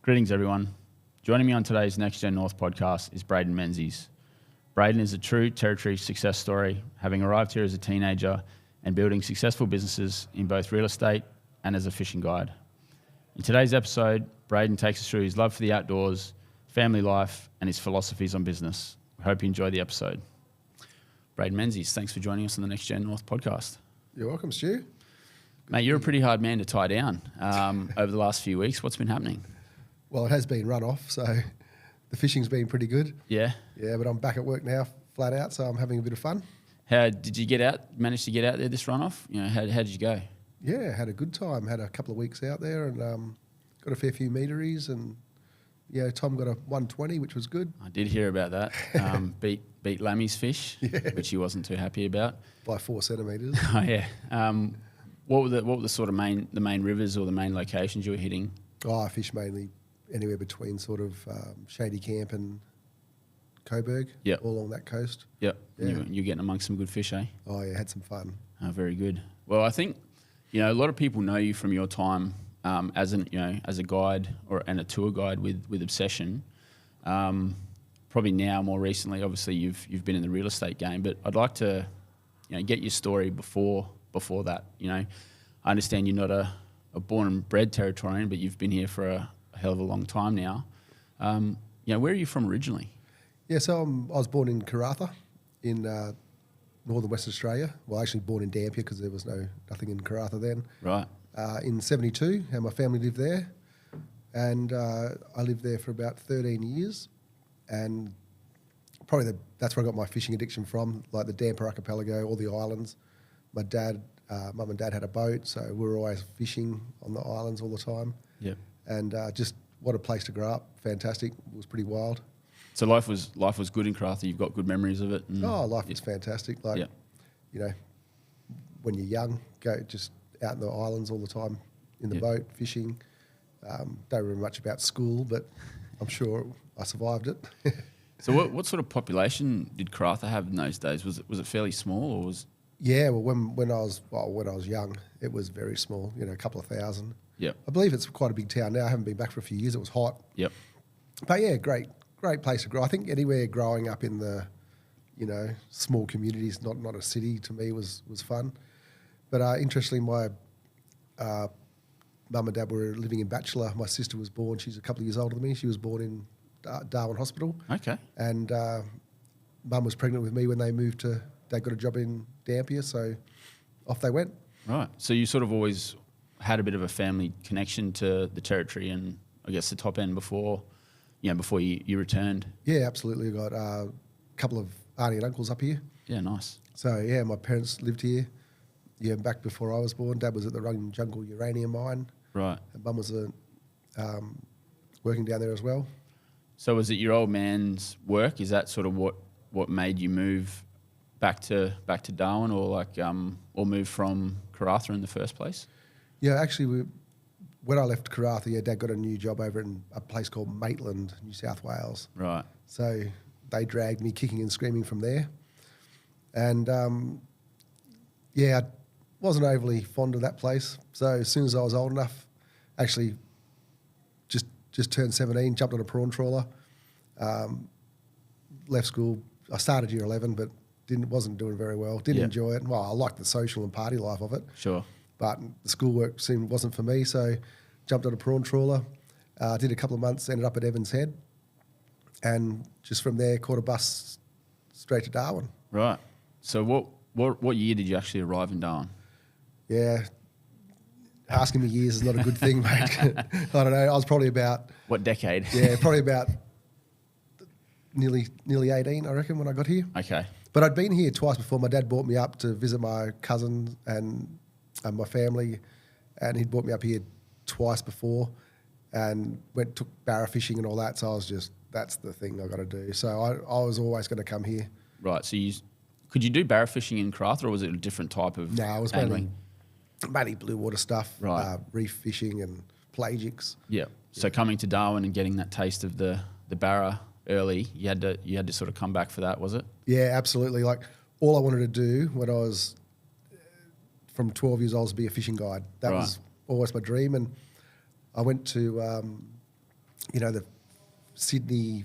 Greetings, everyone. Joining me on today's Next Gen North podcast is Braden Menzies. Braden is a true territory success story, having arrived here as a teenager and building successful businesses in both real estate and as a fishing guide. In today's episode, Braden takes us through his love for the outdoors, family life, and his philosophies on business. We hope you enjoy the episode. Braden Menzies, thanks for joining us on the Next Gen North podcast. You're welcome, Stu. Mate, you're a pretty hard man to tie down over the last few weeks. What's been happening? Well, it has been run off, so the fishing's been pretty good. Yeah? Yeah, but I'm back at work now, flat out, so I'm having a bit of fun. How did you get out? Manage to get out there this runoff? You know, how did you go? Yeah, had a good time. Had a couple of weeks out there and got a fair few meteries, and yeah, Tom got a 120, which was good. I did hear about that. Beat Lammy's fish, which he wasn't too happy about By 4 centimetres. Oh yeah. What were the sort of main rivers or the main locations you were hitting? I fish mainly anywhere between sort of Shady Camp and Coburg, all along that coast. Yep. Yeah. You're getting amongst some good fish, eh? Oh yeah, had some fun. Oh, very good. Well, I think a lot of people know you from your time as a guide and a tour guide with Obsession. Probably now more recently, obviously you've been in the real estate game, but I'd like to get your story before that. I understand you're not a born and bred Territorian, but you've been here for a hell of a long time now. Where are you from originally? Yeah, so I was born in Karratha in northern Western Australia. Well, actually born in Dampier because there was nothing in Karratha then. Right. In 72, and my family lived there. And I lived there for about 13 years. And probably that's where I got my fishing addiction from, like the Dampier Archipelago, all the islands. My dad, mum and dad had a boat, so we were always fishing on the islands all the time. Yep. And just what a place to grow up. Fantastic. It was pretty wild. So life was good in Karratha. You've got good memories of it. Life was fantastic. Like, when you're young, go just out in the islands all the time in the boat, fishing. Don't remember much about school, but I'm sure I survived it. So what sort of population did Karratha have in those days? Was it fairly small, or was? Yeah, well, when I was young, it was very small. A couple of thousand. Yep. I believe it's quite a big town now. I haven't been back for a few years. It was hot. Yep. But yeah, great place to grow. I think anywhere growing up in the, small communities, not a city, to me was fun. But interestingly, my mum and dad were living in Batchelor. My sister was born. She's a couple of years older than me. She was born in Darwin Hospital. Okay. And mum was pregnant with me when they moved to. They got a job in Dampier, so off they went. Right. So you sort of always had a bit of a family connection to the territory and I guess the top end before you returned. Yeah, absolutely. I got a couple of auntie and uncles up here. Yeah, nice. So yeah, my parents lived here. Yeah, back before I was born. Dad was at the Running Jungle uranium mine. Right. And mum was working down there as well. So was it your old man's work? Is that sort of what made you move back to Darwin, or or move from Karratha in the first place? Yeah, actually, when I left Karratha, Dad got a new job over in a place called Maitland, New South Wales. Right. So they dragged me kicking and screaming from there. And I wasn't overly fond of that place. So as soon as I was old enough, actually just turned 17, jumped on a prawn trawler, left school. I started year 11, but wasn't doing very well. Didn't enjoy it. Well, I liked the social and party life of it. Sure. But the schoolwork wasn't for me, so jumped on a prawn trawler, did a couple of months, ended up at Evans Head, and just from there caught a bus straight to Darwin. Right. So what year did you actually arrive in Darwin? Yeah, asking me years is not a good thing, mate. I don't know. I was probably about... What decade? Yeah, probably about nearly 18, I reckon, when I got here. Okay. But I'd been here twice before. My dad brought me up to visit my cousin and my family, and he'd brought me up here twice before and took barra fishing and all that. So I was just, that's the thing I got to do. So I was always going to come here. Right. So could you do barra fishing in Karratha, or was it a different type of No, it was mainly blue water stuff, right. Reef fishing and pelagics. Yeah. So coming to Darwin and getting that taste of the barra early, you had to sort of come back for that, was it? Yeah, absolutely. Like all I wanted to do when I was from 12 years old was be a fishing guide. That was always my dream. And I went to the Sydney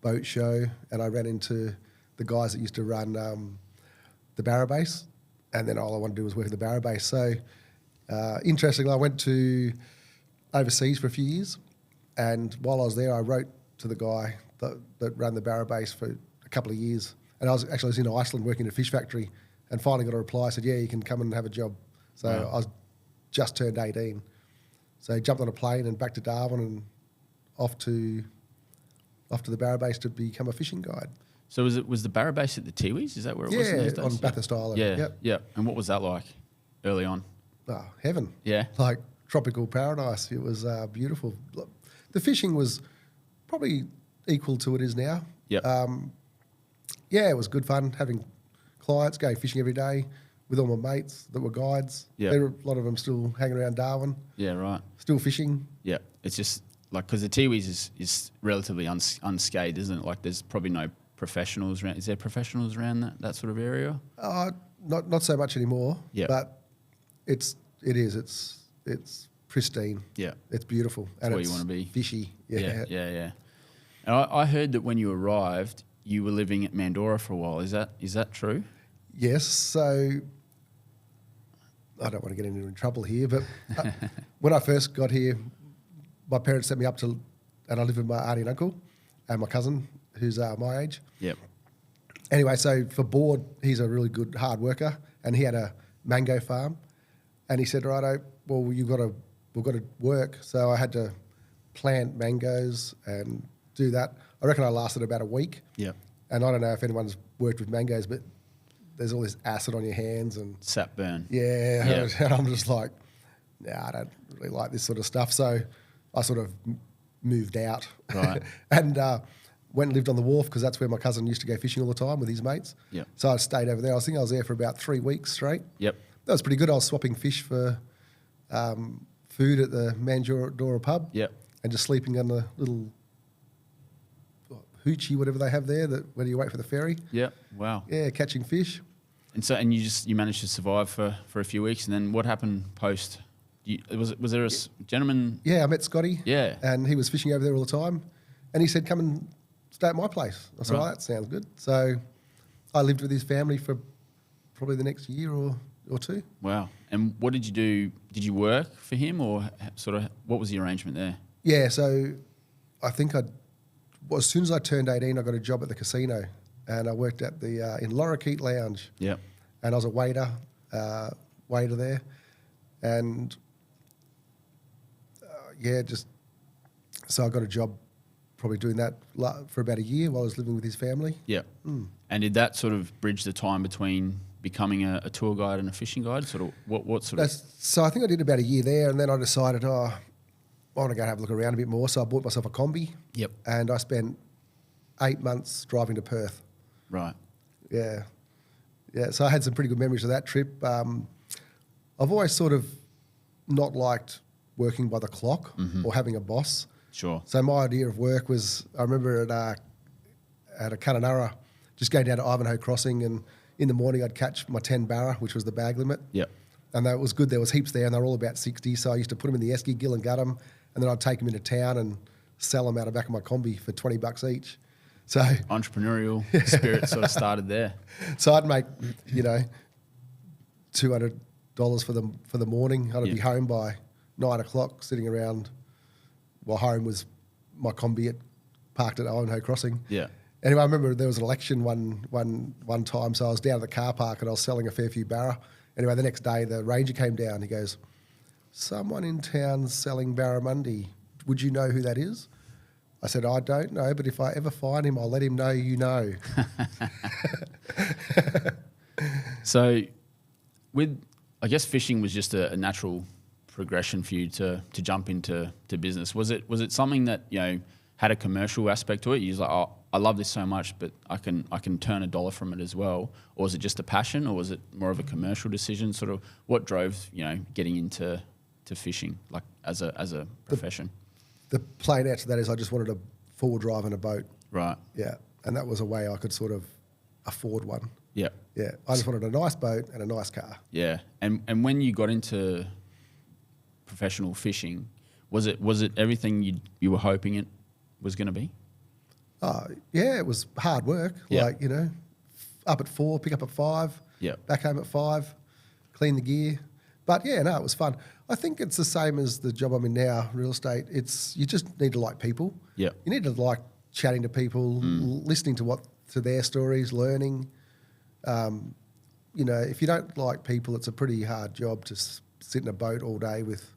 boat show, and I ran into the guys that used to run the Barra base, and then all I wanted to do was work at the Barra base. So interestingly, I went to overseas for a few years, and while I was there, I wrote to the guy that ran the Barra base for a couple of years, and I was in Iceland working at a fish factory, and finally got a reply. I said, yeah, you can come and have a job. So Wow. I was just turned 18. So I jumped on a plane and back to Darwin and off to the Barra base to become a fishing guide. So was the Barra base at the Tiwis? Is that where it was in those days? On Bathurst Island. Yeah, Yep. yeah. And what was that like early on? Oh, heaven. Yeah. Like tropical paradise. It was beautiful. Look, the fishing was probably equal to what it is now. Yep. Yeah, it was good fun having clients, going fishing every day with all my mates that were guides. Yep. There were a lot of them still hanging around Darwin, Yeah, right. still fishing. Yeah. It's just like, because the Tiwis is relatively unscathed, isn't it? Like there's probably no professionals around. Is there professionals around that sort of area? Not so much anymore. Yep. But it's pristine. Yeah. It's beautiful. And where it's you wanna be. Fishy. Yeah. And I heard that when you arrived, you were living at Mandorah for a while. Is that true? Yes. So I don't want to get into trouble here, but when I first got here, my parents sent me up to, and I lived with my auntie and uncle and my cousin, who's my age. Yep. Anyway, so for board, he's a really good hard worker, and he had a mango farm, and he said, "Righto, well, we've got to work." So I had to plant mangoes and do that. I reckon I lasted about a week. Yep. And I don't know if anyone's worked with mangoes, but there's all this acid on your hands and Sap burn. yeah, Yeah. and I'm just like, nah, I don't really like this sort of stuff. So I sort of moved out, Right. and went and lived on the wharf because that's where my cousin used to go fishing all the time with his mates. Yep. So I stayed over there. I think I was there for about 3 weeks straight. Yep. That was pretty good. I was swapping fish for food at the Mandorah pub. Yep. And just sleeping on the little hoochie, whatever they have there, that when you wait for the ferry. Yep. Wow. Yeah, catching fish. And you managed to survive for a few weeks, and then what happened post? Was there a gentleman? Yeah, I met Scotty. Yeah. And he was fishing over there all the time. And he said, come and stay at my place. I said, Right. oh, that sounds good. So I lived with his family for probably the next year or two. Wow. And what did you do? Did you work for him, or sort of what was the arrangement there? Yeah, so I think as soon as I turned 18, I got a job at the casino, and I worked at the in Lorikeet Lounge. Yep. And I was a waiter there, and so I got a job probably doing that for about a year while I was living with his family. Yep. And did that sort of bridge the time between becoming a tour guide and a fishing guide? Sort of what sort of? So I think I did about a year there, and then I decided, I want to go have a look around a bit more. So I bought myself a combi. Yep. And I spent 8 months driving to Perth. Right. Yeah. Yeah, so I had some pretty good memories of that trip. I've always sort of not liked working by the clock or having a boss. Sure. So my idea of work was, I remember at a Kununurra, just going down to Ivanhoe Crossing, and in the morning I'd catch my 10 barra, which was the bag limit. Yep. And that was good. There was heaps there, and they were all about 60. So I used to put them in the esky, gill and gut them, and then I'd take them into town and sell them out of the back of my combi for $20 each. So Entrepreneurial spirit sort of started there. So I'd make, $200 for the morning. I'd be home by 9 o'clock, sitting around. Well, home was my combi parked at Ivanhoe Crossing. Yeah. Anyway, I remember there was an election one time, so I was down at the car park and I was selling a fair few barra. Anyway, the next day the ranger came down. He goes, "Someone in town's selling barramundi. Would you know who that is?" I said, "I don't know, but if I ever find him, I'll let him know you know." So, I guess fishing was just a natural progression for you to jump into business. Was it something that had a commercial aspect to it? You was like, "Oh, I love this so much, but I can turn $1 from it as well," or was it just a passion, or was it more of a commercial decision? Sort of what drove getting into fishing, like as a profession? The plain answer to that is I just wanted a four-wheel drive and a boat. Right. Yeah, and that was a way I could sort of afford one. Yeah. Yeah, I just wanted a nice boat and a nice car. Yeah. And when you got into professional fishing, Was it everything you were hoping it was going to be? Yeah, it was hard work. Yeah. Like, up at 4, pick up at 5, Yeah. back home at 5, clean the gear. But yeah, no, it was fun. I think it's the same as the job I'm in now, real estate. You just need to like people. Yeah. You need to like chatting to people, listening to their stories, learning. If you don't like people, it's a pretty hard job to sit in a boat all day with.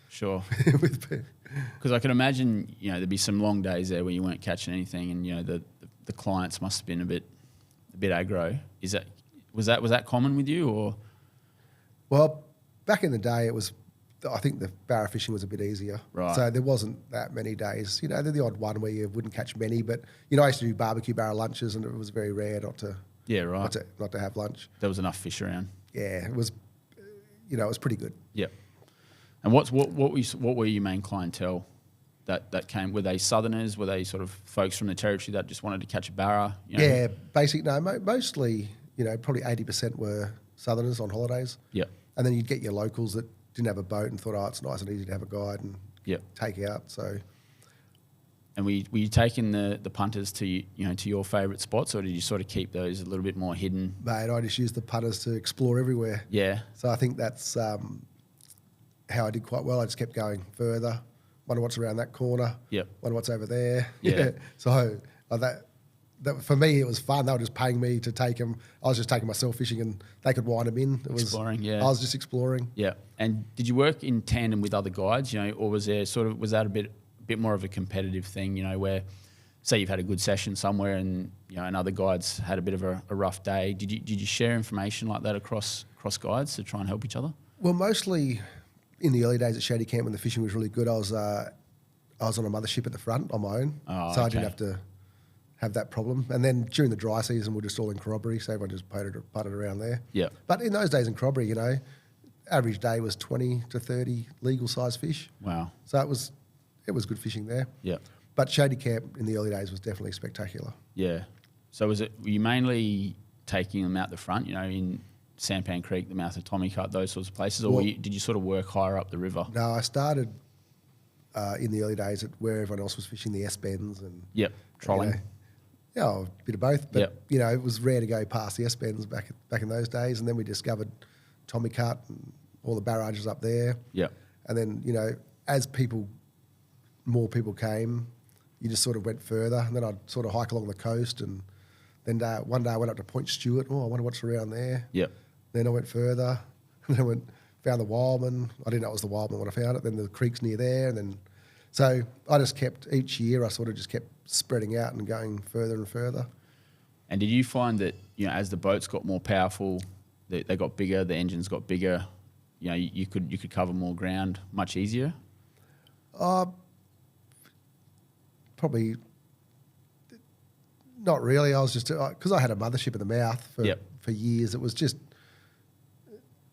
Sure. with people. Because I can imagine, there'd be some long days there where you weren't catching anything, and the clients must have been a bit aggro. Was that common with you, or? Well, back in the day, I think the barra fishing was a bit easier. Right. So there wasn't that many days. There's the odd one where you wouldn't catch many, but I used to do barbecue barra lunches, and it was very rare not to. Yeah, right. Not to have lunch. There was enough fish around. Yeah, it was. It was pretty good. Yeah. And what were your main clientele that came? Were they Southerners? Were they sort of folks from the territory that just wanted to catch a barra? Yeah, mostly. Probably 80% were Southerners on holidays. Yeah. And then you'd get your locals that didn't have a boat and thought, it's nice and easy to have a guide and Yeah. take out. So. And were you taking the punters to to your favourite spots, or did you sort of keep those a little bit more hidden? Mate, I just used the punters to explore everywhere. Yeah. So I think that's how I did quite well. I just kept going further. Wonder what's around that corner. Yep. Wonder what's over there. Yeah. So that for me, it was fun. They were just paying me to take them. I was just taking myself fishing, and they could wind them in. It was exploring. Yeah. I was just exploring. Yeah. And did you work in tandem with other guides? Or was that a bit more of a competitive thing? Where, say, you've had a good session somewhere, and and other guides had a bit of a rough day. Did you share information like that across guides to try and help each other? Well, mostly in the early days at Shady Camp when the fishing was really good, I was on a mothership at the front on my own, so I didn't have to have that problem. And then during the dry season, we're just all in Corroboree, so everyone just putted around there. Yeah. But in those days in Corroboree, average day was 20 to 30 legal size fish. Wow. So it was good fishing there. Yeah. But Shady Camp in the early days was definitely spectacular. Yeah. So were you mainly taking them out the front, in Sampan Creek, the mouth of Tommy Cut, those sorts of places, or did you sort of work higher up the river? No, I started in the early days at where everyone else was fishing, the S-bends and trolling. A bit of both. But Yep. it was rare to go past the S-bends back in those days. And then we discovered Tommy Cut and all the barrages up there. Yeah. And then as more people came, you just sort of went further. And then I'd sort of hike along the coast, and then one day I went up to Point Stuart. I wonder what's around there. Yep. Then I went further, and then found the Wildman. I didn't know it was the Wildman when I found it. Then the creek's near there, and then so I just kept each year. I sort of just kept spreading out and going further and further. And did you find that as the boats got more powerful, they got bigger, the engines got bigger, you could cover more ground much easier? Probably not really. I was just because I had a mothership at the mouth for years. It was just.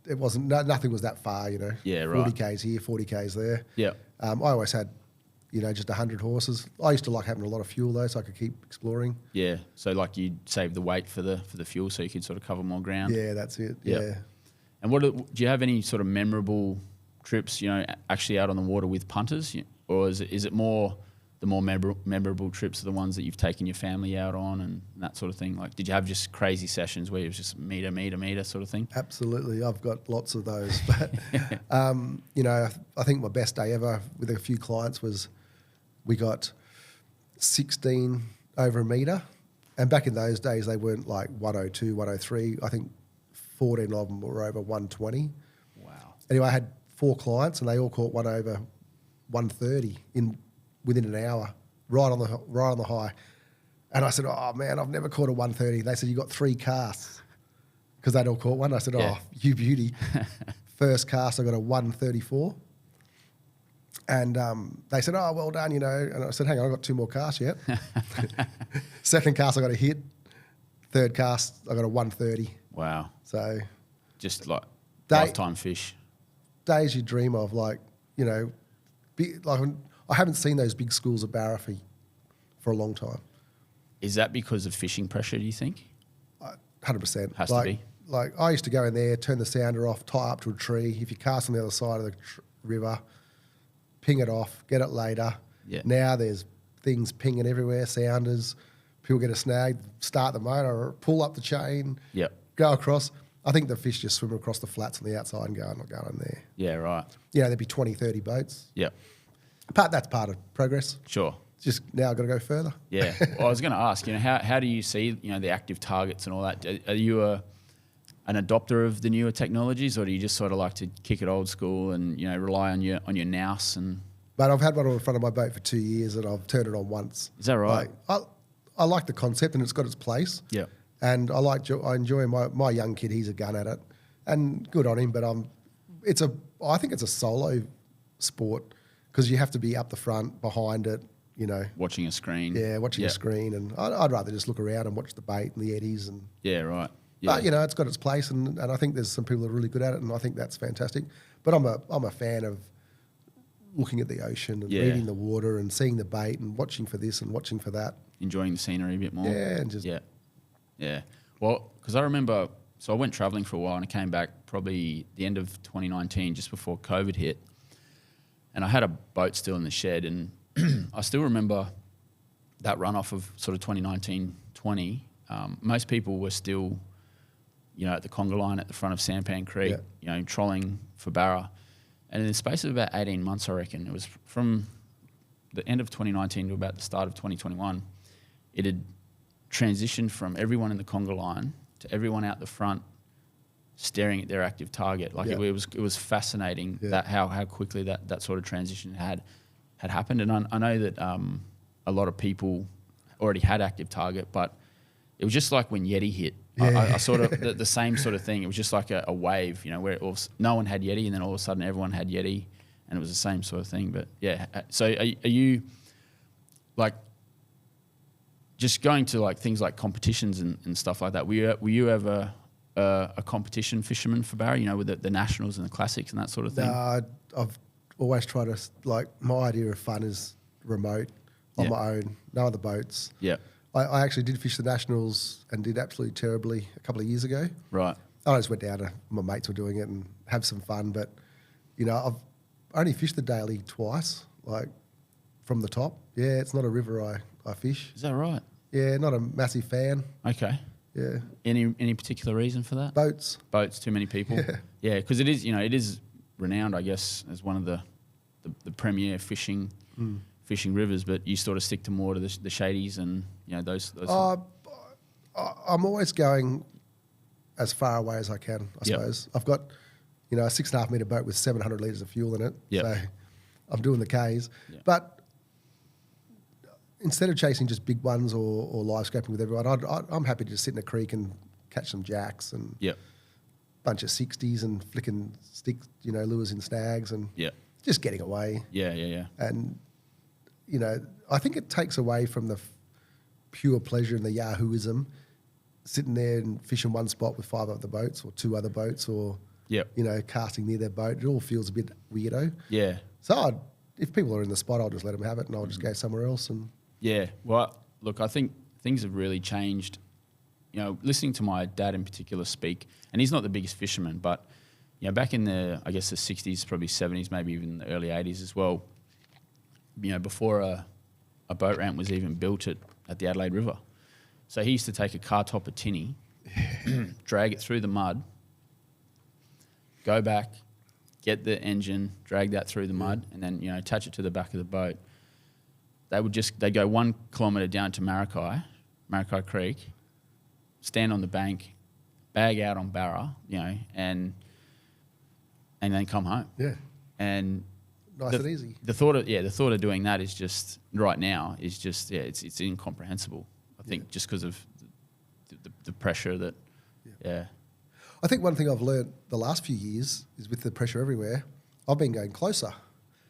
It wasn't. Nothing was that far, Yeah, right. 40 k's here, 40 k's there. Yeah. I always had, just 100 horses. I used to like having a lot of fuel though, so I could keep exploring. Yeah. So like you'd save the weight for the fuel, so you could sort of cover more ground. Yeah, that's it. Yep. Yeah. And do you have any sort of memorable trips? Actually out on the water with punters, or is it more the more memorable trips are the ones that you've taken your family out on and that sort of thing? Like, did you have just crazy sessions where it was just meter sort of thing? Absolutely. I've got lots of those. But, I think my best day ever with a few clients was we got 16 over a metre. And back in those days, they weren't like 102, 103. I think 14 of them were over 120. Wow. Anyway, I had 4 clients and they all caught one over 130 within an hour, right on the high. And I said, oh, man, I've never caught a 130. They said, you got 3 casts because they'd all caught one. I said, oh, you beauty. First cast, I got a 134. And they said, oh, well done, And I said, hang on, I've got 2 more casts yet. Second cast, I got a hit. Third cast, I got a 130. Wow. So just like lifetime fish. Days you dream of, I haven't seen those big schools of barra for a long time. Is that because of fishing pressure, do you think? 100%. Has to be. Like I used to go in there, turn the sounder off, tie up to a tree. If you cast on the other side of the river, ping it off, get it later. Yeah. Now there's things pinging everywhere, sounders. People get a snag, start the motor, or pull up the chain, Yep. go across. I think the fish just swim across the flats on the outside and go, I'm not going in there. Yeah, right. You know, there'd be 20, 30 boats. Yep. That's part of progress. Sure. Just now I've got to go further. Yeah. Well, I was going to ask, how do you see, the active targets and all that? Are you an adopter of the newer technologies, or do you just sort of like to kick it old school and, rely on your nous and... But I've had one on the front of my boat for 2 years and I've turned it on once. Is that right? I like the concept and it's got its place. Yeah. And I enjoy my young kid. He's a gun at it, and good on him. But I think it's a solo sport because you have to be up the front, behind it. Watching a screen. Yeah, watching a screen, and I'd rather just look around and watch the bait and the eddies. And yeah, right. Yeah. But it's got its place, and I think there's some people that are really good at it, and I think that's fantastic. But I'm a fan of looking at the ocean and reading the water and seeing the bait and watching for this and watching for that. Enjoying the scenery a bit more. Yeah, and just Yeah. Well, because I remember, so I went travelling for a while and I came back probably the end of 2019, just before COVID hit, and I had a boat still in the shed, and I still remember that runoff of sort of 2019-20. Most people were still, at the conga line at the front of Sampan Creek, trolling for barra. And in the space of about 18 months, I reckon, it was from the end of 2019 to about the start of 2021, it had transitioned from everyone in the conga line to everyone out the front staring at their active target. Like it was fascinating that how quickly that sort of transition had happened. And I know that a lot of people already had active target, but it was just like when Yeti hit. I sort of the same sort of thing. It was just like a wave, where no one had Yeti, and then all of a sudden everyone had Yeti, and it was the same sort of thing. But yeah, so are you like just going to like things like competitions and stuff like that? Were you ever a competition fisherman for barra? With the nationals and the classics and that sort of thing. No, I've always tried to my idea of fun is remote on my own, no other boats. Yeah. I actually did fish the nationals and did absolutely terribly a couple of years ago. Right. I just went down to my mates were doing it and have some fun, but I've only fished the daily twice, like from the top. Yeah, it's not a river I fish. Is that right? Yeah, not a massive fan. Okay. Yeah. Any particular reason for that? Boats. Too many people. Yeah, because it is renowned, I guess, as one of the premier fishing rivers. But you sort of stick to more to the shadies and those. I'm always going as far away as I can, I suppose. I've got a 6.5 metre boat with 700 litres of fuel in it. Yep. So I'm doing the Ks. Yep. But instead of chasing just big ones or live scraping with everyone, I'm happy to just sit in a creek and catch some jacks and bunch of 60s and flicking sticks, lures in snags and just getting away. Yeah. And, I think it takes away from the pure pleasure and the Yahooism, sitting there and fishing one spot with 5 other boats or 2 other boats or, casting near their boat. It all feels a bit weirdo. Yeah. So if people are in the spot, I'll just let them have it and I'll just go somewhere else. And yeah. Well, look, I think things have really changed. Listening to my dad in particular speak, and he's not the biggest fisherman, but back in the 60s, probably 70s, maybe even the early 80s as well, before a boat ramp was even built at the Adelaide River. So he used to take a car topper tinny, drag it through the mud, go back, get the engine, drag that through the mud, and then attach it to the back of the boat. They'd go 1 kilometre down to Maracay Creek, stand on the bank, bag out on barra, and then come home. yeah, And nice and easy. The thought of doing that is just right now is just it's incomprehensible. I think just because of the pressure that I think one thing I've learned the last few years is with the pressure everywhere, I've been going closer.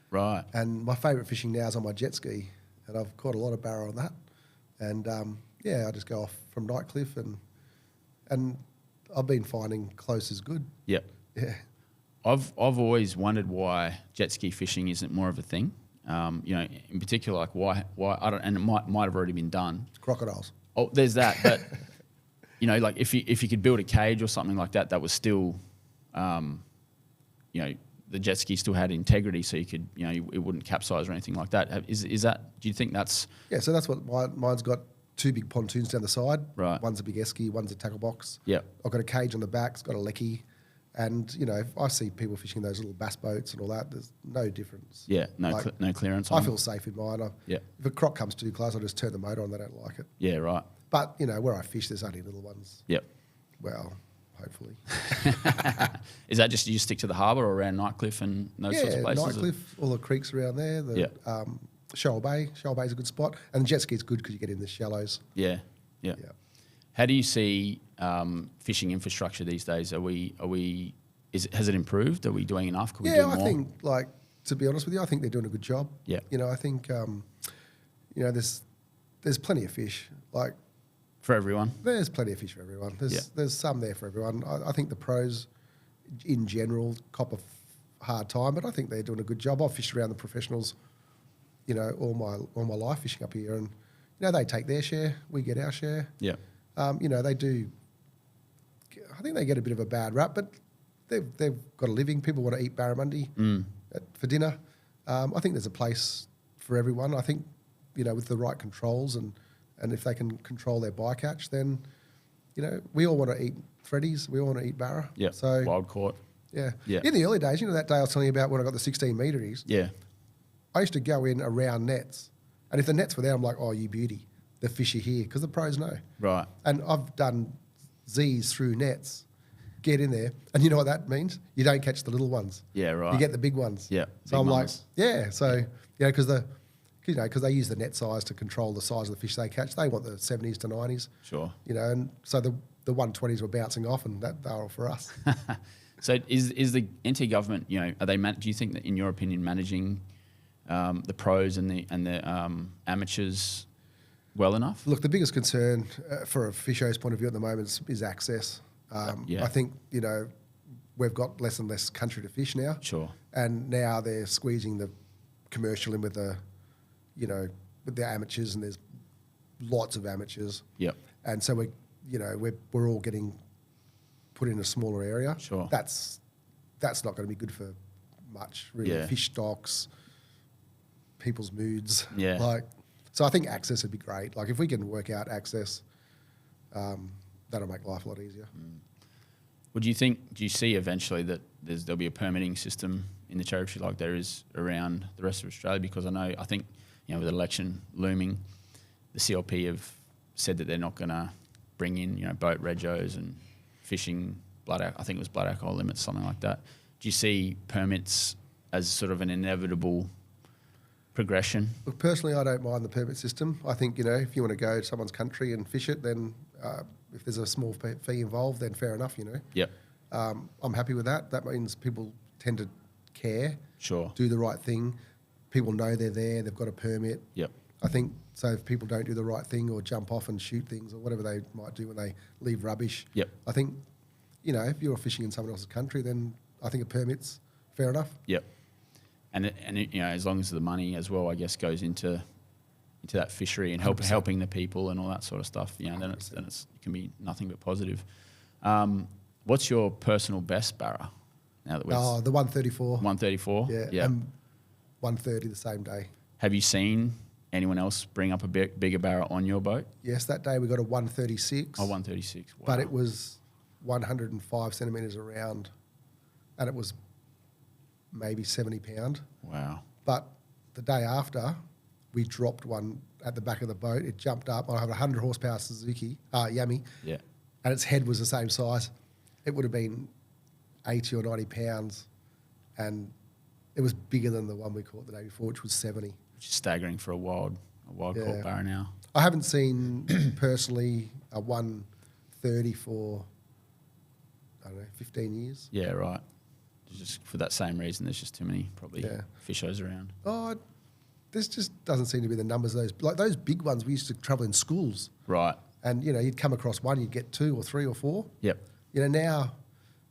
Right. And my favourite fishing now is on my jet ski, and I've caught a lot of barra on that. And I just go off from Nightcliff, and I've been finding close is good. Yep. Yeah. I've always wondered why jet ski fishing isn't more of a thing. In particular, like why I don't, and it might have already been done. It's crocodiles. Oh, there's that, but like if you could build a cage or something like that, that was still, the jet ski still had integrity, so you could, it wouldn't capsize or anything like that. Is that? Do you think that's Yeah, so that's what mine's got. Two big pontoons down the side. Right. One's a big esky, one's a tackle box. Yeah. I've got a cage on the back. It's got a lecky, and I see people fishing those little bass boats and all that. There's no difference. Yeah, no clearance on I them? feel safe in mine. Yeah. If a croc comes too close, I just turn the motor on. They don't like it. Yeah, right. But where I fish, there's only little ones. Yep. Well, hopefully. Is that just you stick to the harbour or around Nightcliff and those sorts of places? Yeah, Nightcliff, all the creeks around there. Shoal Bay. Shoal Bay's a good spot, and the jet ski's good because you get in the shallows. Yeah. Yeah. How do you see fishing infrastructure these days? Has it improved? Are we doing enough? Could we do more? I think, to be honest with you, I think they're doing a good job. Yeah. I think, there's plenty of fish. For everyone? There's plenty of fish for everyone. There's some there for everyone. I think the pros, in general, cop a hard time, but I think they're doing a good job. I've fished around the professionals, all my life fishing up here, and they take their share, we get our share. Yeah. They do. I think they get a bit of a bad rap, but they've got a living. People want to eat barramundi for dinner. I think there's a place for everyone. I think with the right controls and if they can control their bycatch, then we all want to eat threadies. We all want to eat barra. Yeah. So wild caught. Yeah. Yeah. In the early days, that day I was telling you about when I got the 16 metres. Yeah. I used to go in around nets. And if the nets were there, I'm like, oh, you beauty. The fish are here, because the pros know. Right. And I've done Z's through nets, get in there, and you know what that means? You don't catch the little ones. Yeah, right. You get the big ones. Yeah. So I'm mamas. because they use the net size to control the size of the fish they catch. They want the 70s to 90s. Sure. And so the 120s were bouncing off, and they're all for us. So is the NT government, are they? Do you think that, in your opinion, managing the pros and the amateurs well enough? Look, the biggest concern for a fisher's point of view at the moment is access. I think, we've got less and less country to fish now. Sure. And now they're squeezing the commercial in with the amateurs, and there's lots of amateurs. Yep. And so we're all getting put in a smaller area. Sure. That's not going to be good for much, really. Yeah. Fish stocks, people's moods. Yeah. So I think access would be great. If we can work out access, that'll make life a lot easier. Well, do you see eventually that there'll be a permitting system in the territory like there is around the rest of Australia? Because I think with the election looming, the CLP have said that they're not going to bring in boat regos and fishing I think it was blood alcohol limits, something like that. Do you see permits as sort of an inevitable progression? Look, personally, I don't mind the permit system. I think, if you want to go to someone's country and fish it, then if there's a small fee involved, then fair enough, Yep. I'm happy with that. That means people tend to care, Sure. do the right thing. People know they're there, they've got a permit. Yep. I think, so if people don't do the right thing or jump off and shoot things or whatever they might do when they leave rubbish, Yep. I think, if you're fishing in someone else's country, then I think a permit's fair enough. Yep. And as long as the money as well, I guess, goes into that fishery and helping the people and all that sort of stuff, then it can be nothing but positive. What's your personal best barra? Now that we're the 134. 134. Yeah. And 130 the same day. Have you seen anyone else bring up a bigger barra on your boat? Yes, that day we got a 136. Oh, 136. Wow. But it was 105 centimetres around, and it was maybe 70 pound. Wow. But the day after, we dropped one at the back of the boat. It jumped up. I have a 100 horsepower Suzuki, Yami. Yeah. And its head was the same size. It would have been 80 or 90 pounds, and it was bigger than the one we caught the day before, which was 70. Which is staggering for a wild caught barra now. I haven't seen personally a 130 for, 15 years. Yeah, right. Just for that same reason, there's just too many probably fishers around. Oh, this just doesn't seem to be the numbers of those big ones we used to travel in schools. Right. And, you'd come across one, you'd get 2 or 3 or 4. Yep. Now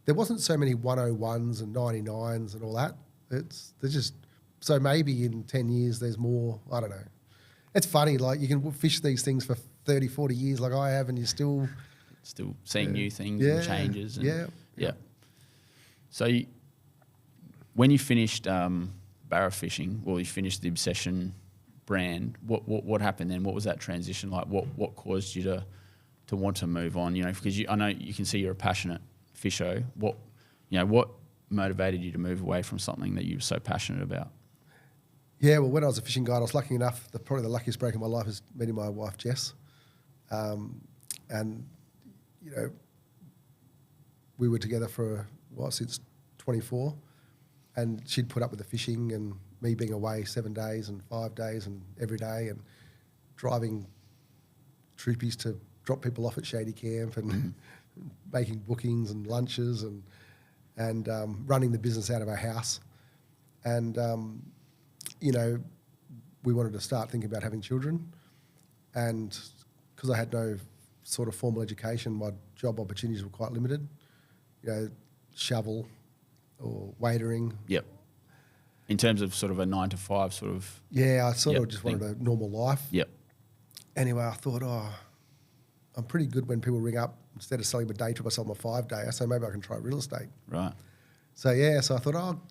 there wasn't so many 101s and 99s and all that. They're just, so maybe in 10 years there's more, I don't know. It's funny, you can fish these things for 30, 40 years like I have, and you're still seeing new things and changes. And, yeah. So when you finished barra fishing, well, you finished the Obsession brand. What happened then? What was that transition like? What caused you to want to move on? You know, because I know you can see you're a passionate fisher. What motivated you to move away from something that you were so passionate about? Yeah, well, when I was a fishing guide, I was lucky enough. Probably the luckiest break in my life is meeting my wife Jess, and you know, we were together for since 24, and she'd put up with the fishing and me being away 7 days and 5 days and every day, and driving troopies to drop people off at Shady Camp and making bookings and lunches and running the business out of our house, and you know, we wanted to start thinking about having children, and because I had no sort of formal education, my job opportunities were quite limited. You know, shovel or waitering. Yep. In terms of sort of a 9 to 5 sort of. Yeah, I sort of just wanted a normal life. Yep. Anyway, I thought, I'm pretty good when people ring up. Instead of selling a day trip, I sell them a 5 day. I say maybe I can try real estate. Right. So I thought, I'll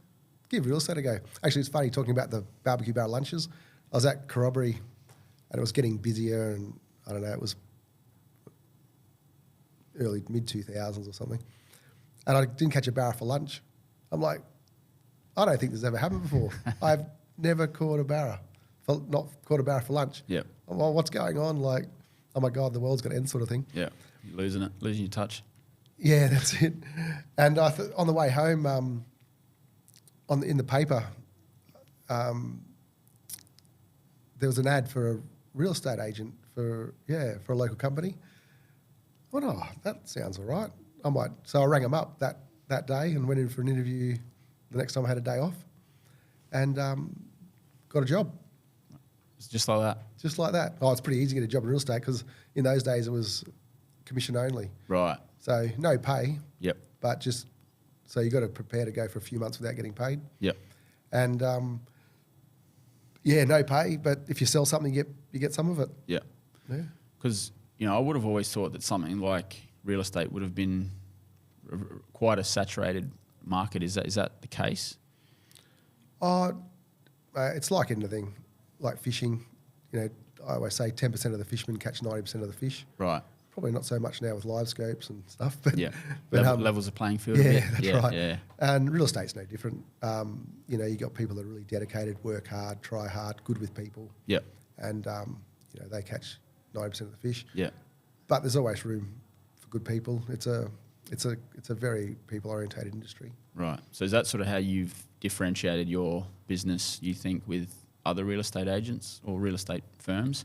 give real estate a go. Actually, it's funny talking about the barbecue barrel lunches. I was at Corroboree and it was getting busier, and I don't know, it was early, mid-2000s or something. And I didn't catch a barra for lunch. I'm like, I don't think this has ever happened before. I've never caught a barra, not caught a barra for lunch. Yeah. Well, what's going on? Like, oh my God, the world's going to end, sort of thing. Yeah. You're losing your touch. Yeah, that's it. And on the way home, in the paper, there was an ad for a real estate agent for a local company. I thought, that sounds all right. So I rang him up that day and went in for an interview the next time I had a day off, and got a job. It's just like that? Just like that. Oh, it's pretty easy to get a job in real estate because in those days it was commission only. Right. So no pay. Yep. But so you got to prepare to go for a few months without getting paid. Yep. And no pay, but if you sell something, you get some of it. Yeah. Yeah. Because I would have always thought that something like real estate would have been quite a saturated market. Is that the case? It's like anything, like fishing. You know, I always say 10% of the fishermen catch 90% of the fish. Right. Probably not so much now with live scopes and stuff. But yeah. But, levels of playing field. Yeah, that's right. Yeah. And real estate's no different. You got people that are really dedicated, work hard, try hard, good with people. Yeah. And they catch 90% of the fish. Yeah. But there's always room for good people. It's a very people orientated industry. Right. So is that sort of how you've differentiated your business, you think, with other real estate agents or real estate firms,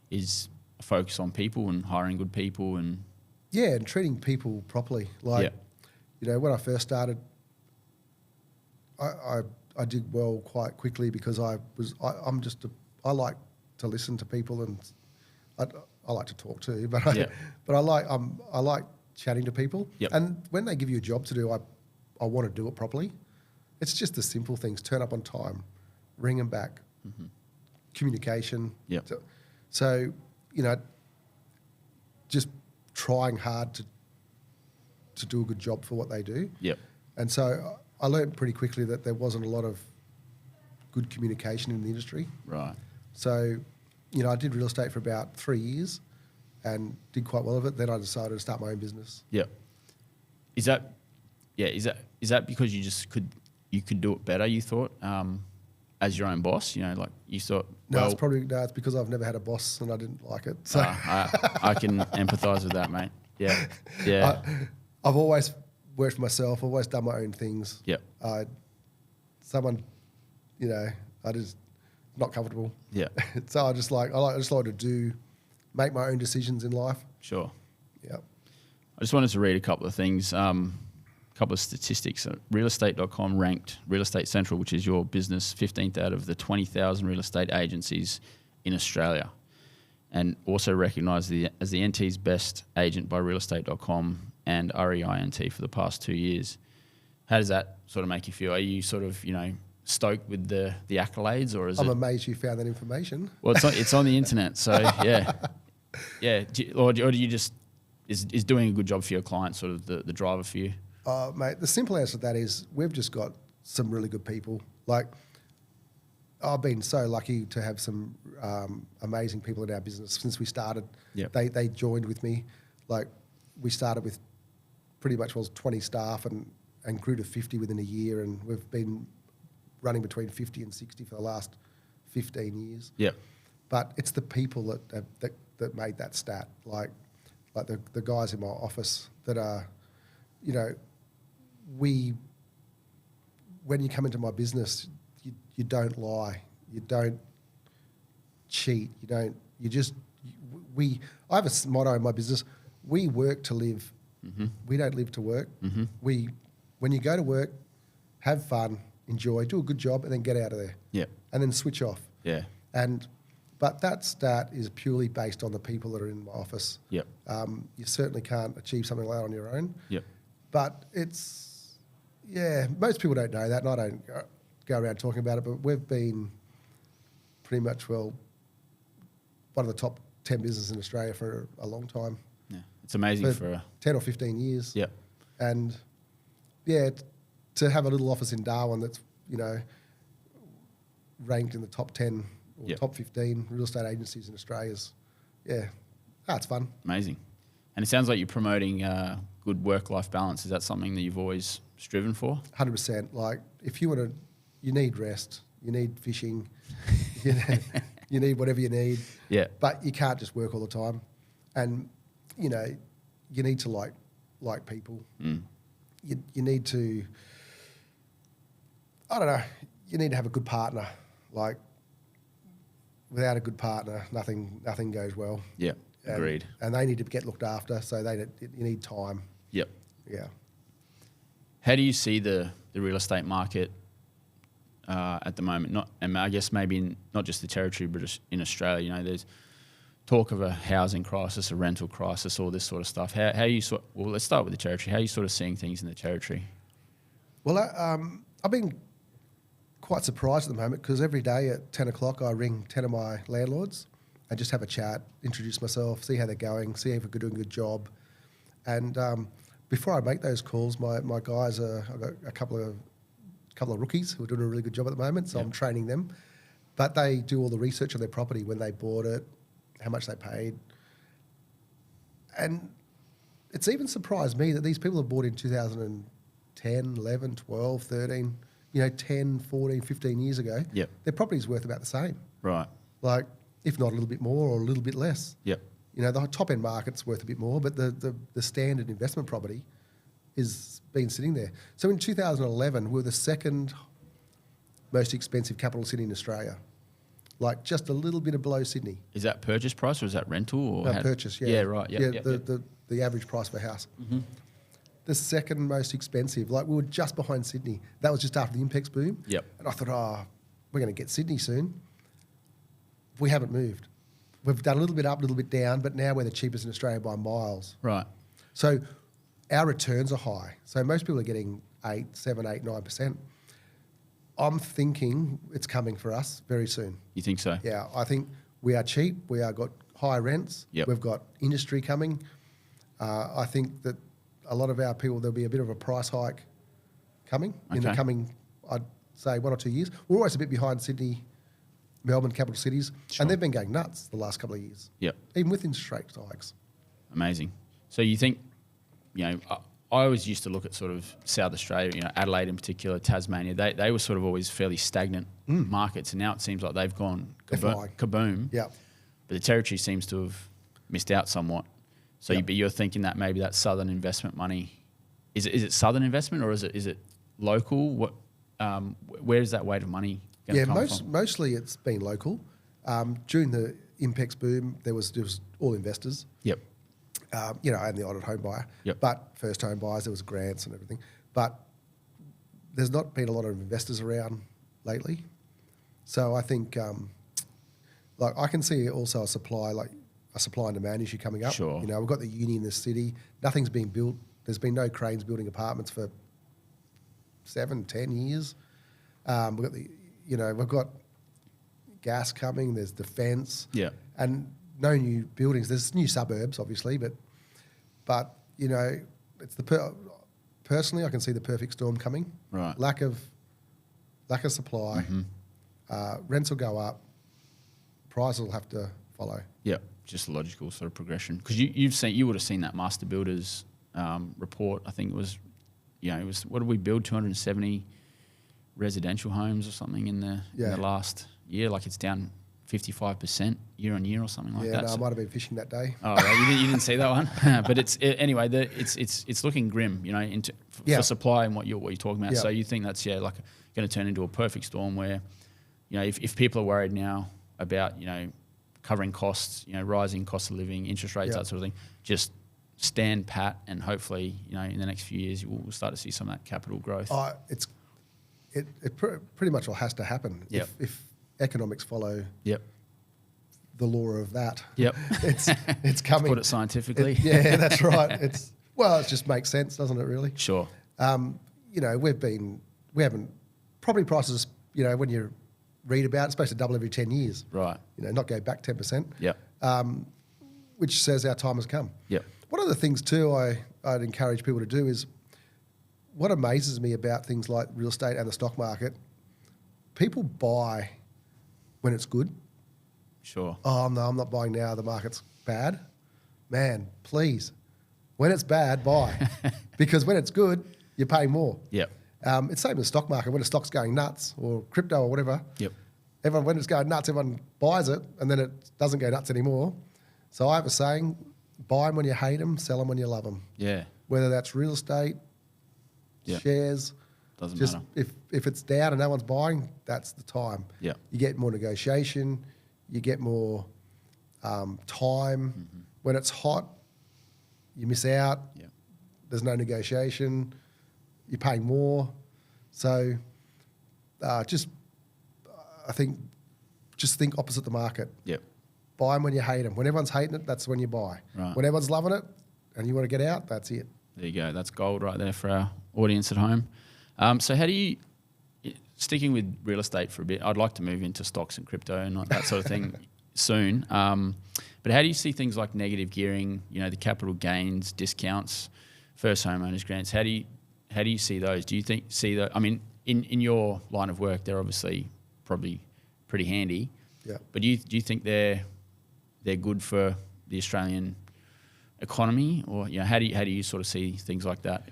is a focus on people and hiring good people and and treating people properly. Like, when I first started, I did well quite quickly because I like to listen to people, and I like to talk too, but I like chatting to people. Yep. And when they give you a job to do, I want to do it properly. It's just the simple things: turn up on time, ring them back, communication. Yep. So just trying hard to do a good job for what they do. Yep. And so I learned pretty quickly that there wasn't a lot of good communication in the industry. Right. So, I did real estate for about 3 years and did quite well of it. Then I decided to start my own business. Yeah. Is that because you could do it better, you thought, as your own boss? Like you thought. No, it's because I've never had a boss and I didn't like it. So I can empathise with that, mate. Yeah. Yeah. I've always worked for myself. Always done my own things. Yep. I just not comfortable. Yeah. So I just like to make my own decisions in life. Sure. Yeah. I just wanted to read a couple of things, a couple of statistics. Realestate.com ranked Real Estate Central, which is your business, 15th out of the 20,000 real estate agencies in Australia, and also recognised as the NT's best agent by Realestate.com and REINT for the past 2 years. How does that sort of make you feel? Are you sort of, stoked with the accolades, or is I'm amazed you found that information. Well, it's on the internet, so yeah. Yeah. Or do you just, is doing a good job for your client sort of the driver for you? Mate, the simple answer to that is we've just got some really good people. Like, I've been so lucky to have some amazing people in our business since we started. Yep. They joined with me. Like, we started with pretty much 20 staff and grew to 50 within a year, and we've been running between 50 and 60 for the last 15 years. Yep. But it's the people that made that stat. Like the guys in my office that are, you know, when you come into my business, you don't lie, you don't cheat, I have a motto in my business: we work to live, we don't live to work. When you go to work, have fun, enjoy, do a good job, and then get out of there. Yeah. And then switch off. Yeah. But that stat is purely based on the people that are in my office. Yep. You certainly can't achieve something like that on your own. Yep. But most people don't know that, and I don't go around talking about it, but we've been pretty much, one of the top 10 businesses in Australia for a long time. Yeah. It's amazing for 10 or 15 years. Yep. And to have a little office in Darwin that's, you know, ranked in the top 10 or top 15 real estate agencies in Australia is, it's fun. Amazing. And it sounds like you're promoting good work-life balance. Is that something that you've always striven for? 100%. Like, if you need rest, you need fishing, you need whatever you need. Yeah. But you can't just work all the time. And, you know, you need to like people. You need to, I don't know, you need to have a good partner. Like, without a good partner, nothing goes well. Yeah, agreed. And they need to get looked after, so you need time. Yep. Yeah. How do you see the real estate market at the moment? And I guess maybe not just the territory, but just in Australia. You know, there's talk of a housing crisis, a rental crisis, all this sort of stuff. How you let's start with the territory. How are you sort of seeing things in the territory? Well, I've been quite surprised at the moment, because every day at 10 o'clock I ring 10 of my landlords and just have a chat, introduce myself, see how they're going, see if we're doing a good job. And before I make those calls, my guys I've got a couple of rookies who are doing a really good job at the moment, so I'm training them. But they do all the research on their property, when they bought it, how much they paid. And it's even surprised me that these people have bought in 2010, 11, 12, 13, 10, 14, 15 years ago. Yep. Their property's worth about the same. Right. Like, if not a little bit more or a little bit less. Yep. The top end market's worth a bit more, but the standard investment property is been sitting there. So in 2011, we were the second most expensive capital city in Australia, like just a little bit below Sydney. Is that purchase price or is that rental? Or No, purchase, yeah. Yeah, right. Yep, the average price of a house. The second most expensive, like we were just behind Sydney. That was just after the Impex boom. Yep. And I thought, we're going to get Sydney soon. We haven't moved. We've done a little bit up, a little bit down, but now we're the cheapest in Australia by miles. Right. So our returns are high. So most people are getting 8, 7, 8, 9%. I'm thinking it's coming for us very soon. You think so? Yeah, I think we are cheap. We are got high rents. Yep. We've got industry coming. I think that a lot of our people, there'll be a bit of a price hike coming in the coming, I'd say, 1 or 2 years. We're always a bit behind Sydney, Melbourne, capital cities, and they've been going nuts the last couple of years. Yep. Even with interest rate hikes. Amazing. So you think, I always used to look at sort of South Australia, Adelaide in particular, Tasmania. They were sort of always fairly stagnant markets, and now it seems like they've gone kaboom. Yeah. But the territory seems to have missed out somewhat. So you're thinking that maybe that southern investment money, is it southern investment or is it local? What where is that weight of money going to come from? Mostly it's been local. During the Impex boom, there was all investors. Yep. And the odd home buyer. Yep. But first home buyers, there was grants and everything. But there's not been a lot of investors around lately. So I think, I can see also a supply and demand issue coming up. Sure. We've got the uni in the city. Nothing's being built. There's been no cranes building apartments for 7, 10 years. We've got gas coming. There's defence. Yeah. And no new buildings. There's new suburbs, obviously, but it's personally, I can see the perfect storm coming. Right. Lack of lack of supply, rents will go up, prices will have to follow. Yeah, just a logical sort of progression. Because you would have seen that Master Builders report. I think it was, what did we build? 270 residential homes or something in the last year. Like it's down 55% year on year or something like that. Yeah, no, I might have been fishing that day. Oh, right. You didn't see that one, but anyway. It's looking grim, for supply and what you're talking about. Yeah. So you think that's like going to turn into a perfect storm where, if people are worried now about covering costs, rising cost of living, interest rates, that sort of thing, just stand pat and hopefully in the next few years we'll start to see some of that capital growth. It pretty much all has to happen if economics follow the law of that. Yep. It's coming. Put it scientifically. Yeah, that's right. It just makes sense, doesn't it? Really. Sure. We haven't property prices. When you read about it's supposed to double every 10 years. Right. Not go back 10%. Yep. Which says our time has come. Yep. One of the things too I'd encourage people to do is what amazes me about things like real estate and the stock market. People buy when it's good. Sure. Oh, no, I'm not buying now. The market's bad. Man, please. When it's bad, buy. Because when it's good, you're paying more. Yep. It's the same in the stock market. When the stock's going nuts or crypto or whatever, Yep. when it's going nuts, everyone buys it and then it doesn't go nuts anymore. So I have a saying, buy them when you hate them, sell them when you love them. Yeah. Whether that's real estate, shares. Doesn't just matter. If it's down and no one's buying, that's the time. Yeah. You get more negotiation. You get more time. Mm-hmm. When it's hot, you miss out. Yeah. There's no negotiation. You're paying more. So I think opposite the market. Yep. Buy them when you hate them. When everyone's hating it, that's when you buy. Right. When everyone's loving it and you want to get out, that's it. There you go. That's gold right there for our audience at home. So how do you, sticking with real estate for a bit, I'd like to move into stocks and crypto and that sort of thing soon. But how do you see things like negative gearing, the capital gains, discounts, first homeowners grants? How do you see those? Do you see that? I mean, in your line of work, they're obviously probably pretty handy. Yeah. But do you think they're good for the Australian economy, or how do you sort of see things like that?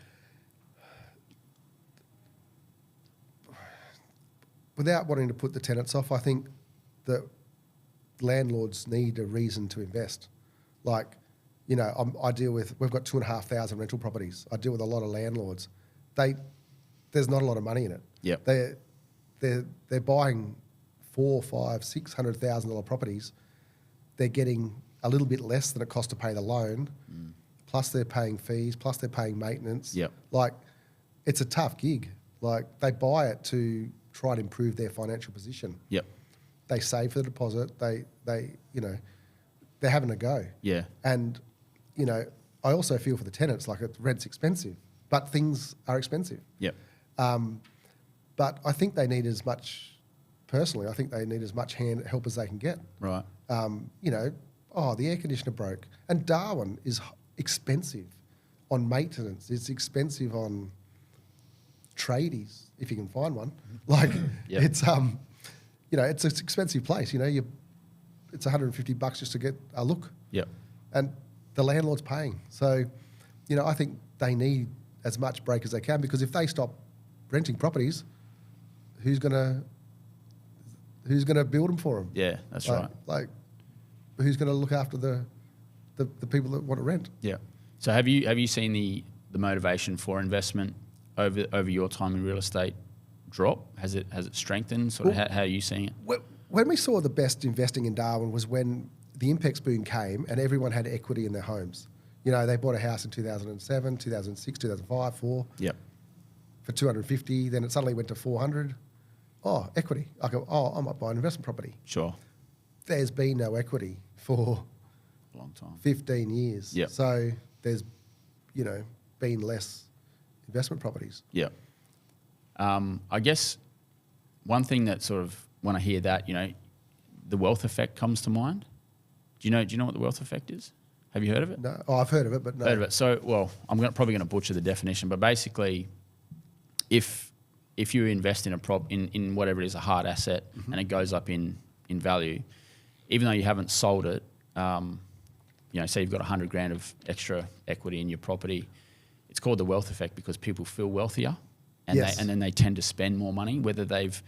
Without wanting to put the tenants off, I think that landlords need a reason to invest. Like, we've got 2,500 rental properties. I deal with a lot of landlords. There's not a lot of money in it. Yep. They're buying $400,000, $500,000, $600,000 properties. They're getting a little bit less than it costs to pay the loan. Plus they're paying fees. Plus they're paying maintenance. Yep. Like, it's a tough gig. Like, they buy it to try and improve their financial position. Yep. They save for the deposit. They're having a go. Yeah. And, I also feel for the tenants, like rent's expensive, but things are expensive. Yep. But I think they need as much, personally, I think they need as much help as they can get. Right. The air conditioner broke. And Darwin is expensive on maintenance. It's expensive on tradies, if you can find one. Like, Yep. it's it's an expensive place. It's $150 just to get a look. Yep. And the landlord's paying. So, I think they need as much break as they can, because if they stop renting properties, who's gonna build them for them? Yeah, that's right. Like, who's going to look after the people that want to rent? Yeah. So have you seen the motivation for investment over your time in real estate drop? Has it strengthened? Sort of how are you seeing it? When we saw the best investing in Darwin was when the Impex boom came and everyone had equity in their homes. They bought a house in 2007, 2006, 2005, 4. Yep. For 250, then it suddenly went to 400. Oh, equity. I go, I might buy an investment property. Sure. There's been no equity for a long time, 15 years. Yep. So there's, been less investment properties. Yeah. I guess one thing that sort of, when I hear that, the wealth effect comes to mind. Do you know what the wealth effect is? Have you heard of it? No. Oh, I've heard of it, but no. Heard of it. So, well, I'm probably going to butcher the definition, but basically, if if you invest in in whatever it is, a hard asset, and it goes up in value, even though you haven't sold it, say you've got 100 grand of extra equity in your property, it's called the wealth effect because people feel wealthier, and then they tend to spend more money, whether they've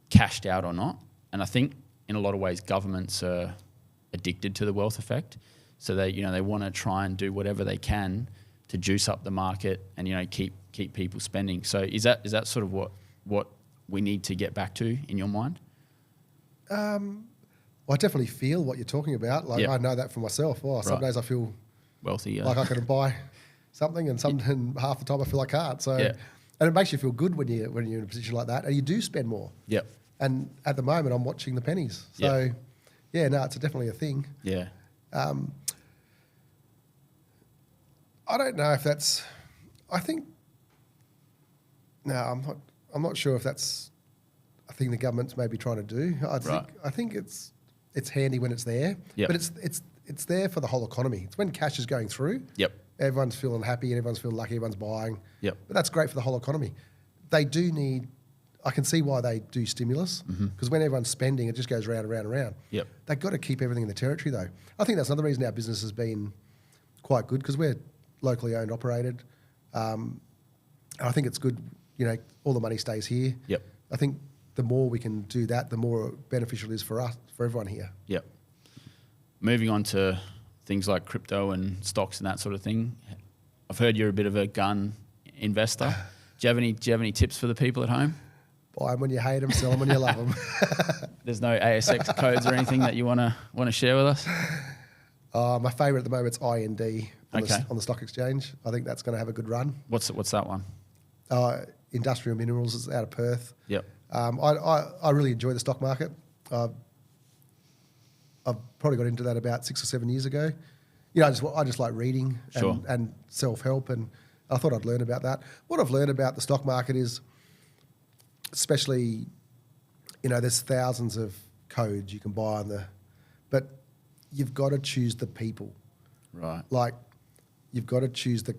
cashed out or not. And I think in a lot of ways, governments are addicted to the wealth effect, so they want to try and do whatever they can to juice up the market and keep people spending. So is that sort of what we need to get back to in your mind? I definitely feel what you're talking about. Like I know that for myself. Some days I feel wealthy, like I can buy something, and half the time I feel I can't. So, and it makes you feel good when you're in a position like that, and you do spend more. Yep. And at the moment, I'm watching the pennies. So, it's definitely a thing. Yeah. I don't know if that's. I think. No, I'm not sure if that's a thing the government's maybe trying to do. I think it's handy when it's there, but it's there for the whole economy. It's when cash is going through. Yep. Everyone's feeling happy and everyone's feeling lucky. Everyone's buying. Yep. But that's great for the whole economy. They do need. I can see why they do stimulus because when everyone's spending, it just goes round and round and round. Yep. They've got to keep everything in the territory though. I think that's another reason our business has been quite good because we're locally owned, operated. And I think it's good. All the money stays here. Yep. I think the more we can do that, the more beneficial it is for us, for everyone here. Yep. Moving on to things like crypto and stocks and that sort of thing. I've heard you're a bit of a gun investor. Do you have any tips for the people at home? Buy them when you hate them, sell them when you love them. There's no ASX codes or anything that you want to share with us? My favourite at the moment is IND on the stock exchange. I think that's going to have a good run. What's that one? Industrial Minerals is out of Perth. Yep. I really enjoy the stock market. I've probably got into that about 6 or 7 years ago. I just like reading and self-help, and I thought I'd learn about that. What I've learned about the stock market is, especially, there's thousands of codes you can buy but you've got to choose the people. Right. Like, you've got to choose the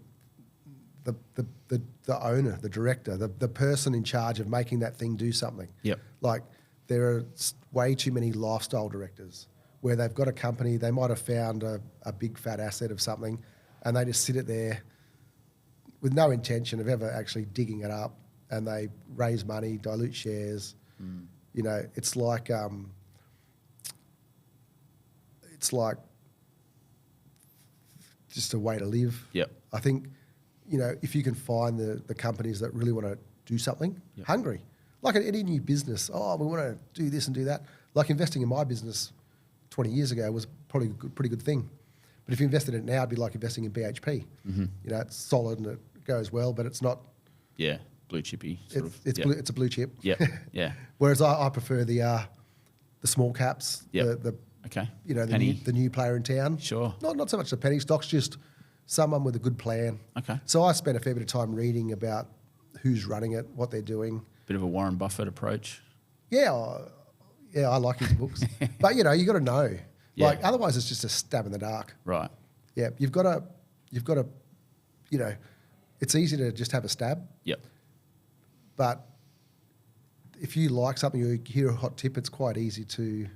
owner, the director, the person in charge of making that thing do something. Yep. Like, there are way too many lifestyle directors where they've got a company, they might have found a big fat asset of something, and they just sit it there with no intention of ever actually digging it up, and they raise money, dilute shares. It's like just a way to live. Yep. I think, if you can find the companies that really want to do something, hungry, like any new business, we want to do this and do that. Like investing in my business 20 years ago was probably a pretty good thing. But if you invested in it now, it'd be like investing in BHP. It's solid and it goes well, but it's not. Yeah, blue chippy. It's a blue chip. Yeah. Whereas I prefer the small caps. Yep. The new player in town. Sure. Not so much the penny stocks, just someone with a good plan. Okay. So I spent a fair bit of time reading about who's running it, what they're doing. Bit of a Warren Buffett approach. Yeah, I like his books. But you got to know. Yeah. Like, otherwise it's just a stab in the dark. Right. Yeah, you've got to, it's easy to just have a stab. Yep. But if you like something, you hear a hot tip, it's quite easy to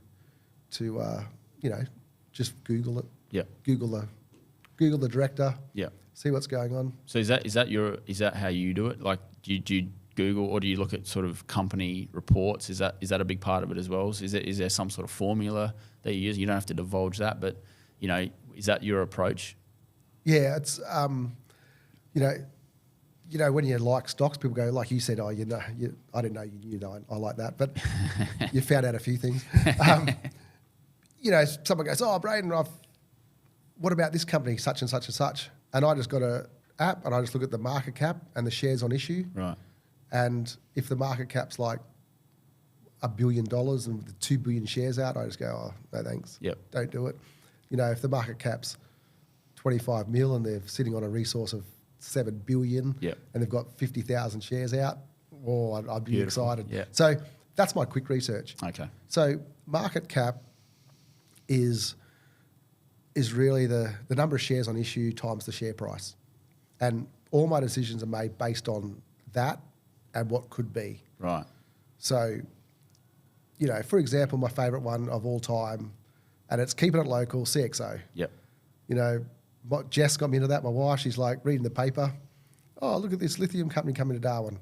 just Google it. Yep. Google the director. Yep. See what's going on. So is that how you do it? Like, do you Google, or do you look at sort of company reports? Is that a big part of it as well? Is there some sort of formula that you use? You don't have to divulge that, but is that your approach? Yeah, it's when you like stocks, people go, like you said, I didn't know you knew that. I like that, but you found out a few things. Someone goes, Braden, what about this company, such and such and such? And I just got an app and I just look at the market cap and the shares on issue. Right. And if the market cap's like $1 billion and with 2 billion shares out, I just go, no thanks. Yep. Don't do it. If the market cap's 25 mil and they're sitting on a resource of 7 billion yep. and they've got 50,000 shares out, I'd be Beautiful. excited. Yep. So that's my quick research. Okay. So market cap is really the number of shares on issue times the share price. And all my decisions are made based on that and what could be. Right. So, you know, for example, my favourite one of all time, and it's keeping it local, CXO. Yep. You know, Jess got me into that. My wife, she's like reading the paper. Oh, look at this lithium company coming to Darwin.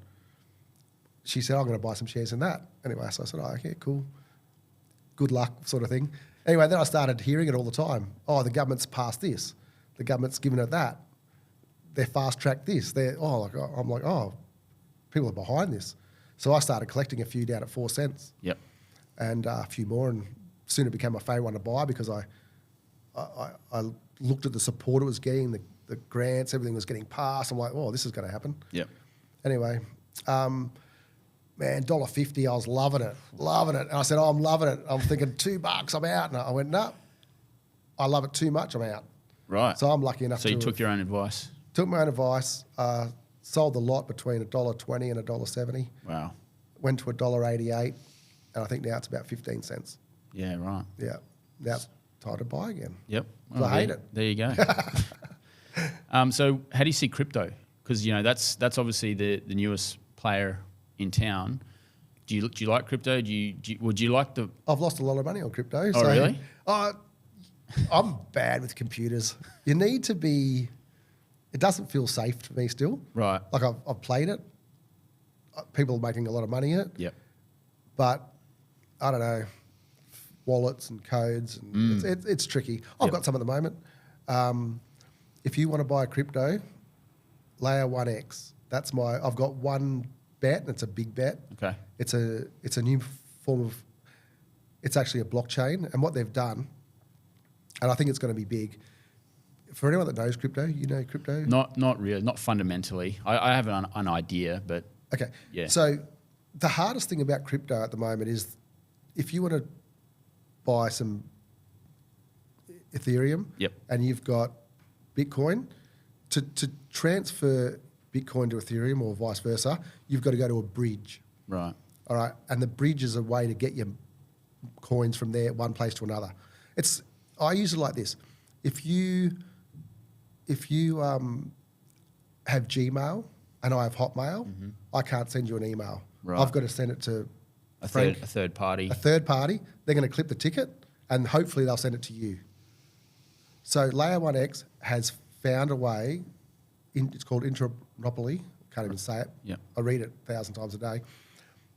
She said, I'm going to buy some shares in that. Anyway, so I said, oh, okay, cool. Good luck sort of thing. Anyway, then I started hearing it all the time. Oh, the government's passed this. The government's given it that. They're fast-tracked this. I'm like, oh, people are behind this. So I started collecting a few down at 4 cents. Yep. And a few more, and soon it became my favourite one to buy because I looked at the support it was getting, the grants, everything was getting passed. I'm like, oh, this is going to happen. Yep. Anyway, man, $1.50, I was loving it. And I said, oh, I'm loving it. I'm thinking $2, I'm out. And I went, no, I love it too much, I'm out. Right. So I'm lucky enough So you took your own advice? Took my own advice, sold the lot between $1.20 and $1.70. Wow. Went to $1.88, and I think now it's about 15 cents. Yeah, right. Yeah. Now it's time to buy again. Yep. I hate it. There you go. So how do you see crypto? Because, you know, that's obviously the newest player in town. Do you like crypto? Would you like the... I've lost a lot of money on crypto. Oh, really? I'm bad with computers. You need to be... It doesn't feel safe to me still. Right. Like I've played it. People are making a lot of money in it. Yep. But I don't know, wallets and codes. And it's tricky. I've got some at the moment. If you want to buy a crypto, Layer 1X. I've got one bet, and it's a big bet. Okay. It's a new form of... It's actually a blockchain. And what they've done, and I think it's going to be big... For anyone that knows crypto, you know crypto? Not really, not fundamentally. I have an idea, but... Okay. Yeah. So the hardest thing about crypto at the moment is if you want to buy some Ethereum and you've got Bitcoin, to transfer Bitcoin to Ethereum or vice versa, you've got to go to a bridge. Right. All right. And the bridge is a way to get your coins from there, one place to another. I use it like this. If you have Gmail and I have Hotmail, I can't send you an email. Right. I've got to send it to a third party. A third party. They're going to clip the ticket and hopefully they'll send it to you. So Layer 1X has found a way, it's called interoperability, can't even say it. Yep. I read it 1,000 times a day.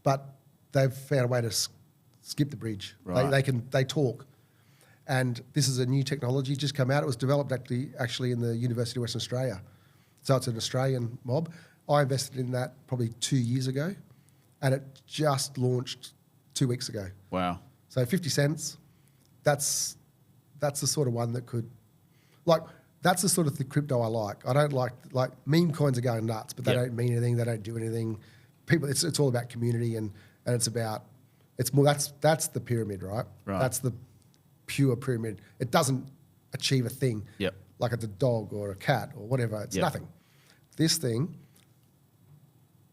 But they've found a way to skip the bridge. Right. They talk. And this is a new technology just come out. It was developed actually in the University of Western Australia. So it's an Australian mob. I invested in that probably 2 years ago, and it just launched 2 weeks ago. Wow. So 50 cents, that's the sort of one that could... that's the sort of the crypto I like. I don't like meme coins are going nuts, but they don't mean anything. They don't do anything. People, it's all about community and it's about... It's more... That's the pyramid, right? Right. That's the pure pyramid. It doesn't achieve a thing. Yep. Like it's a dog or a cat or whatever. It's nothing. This thing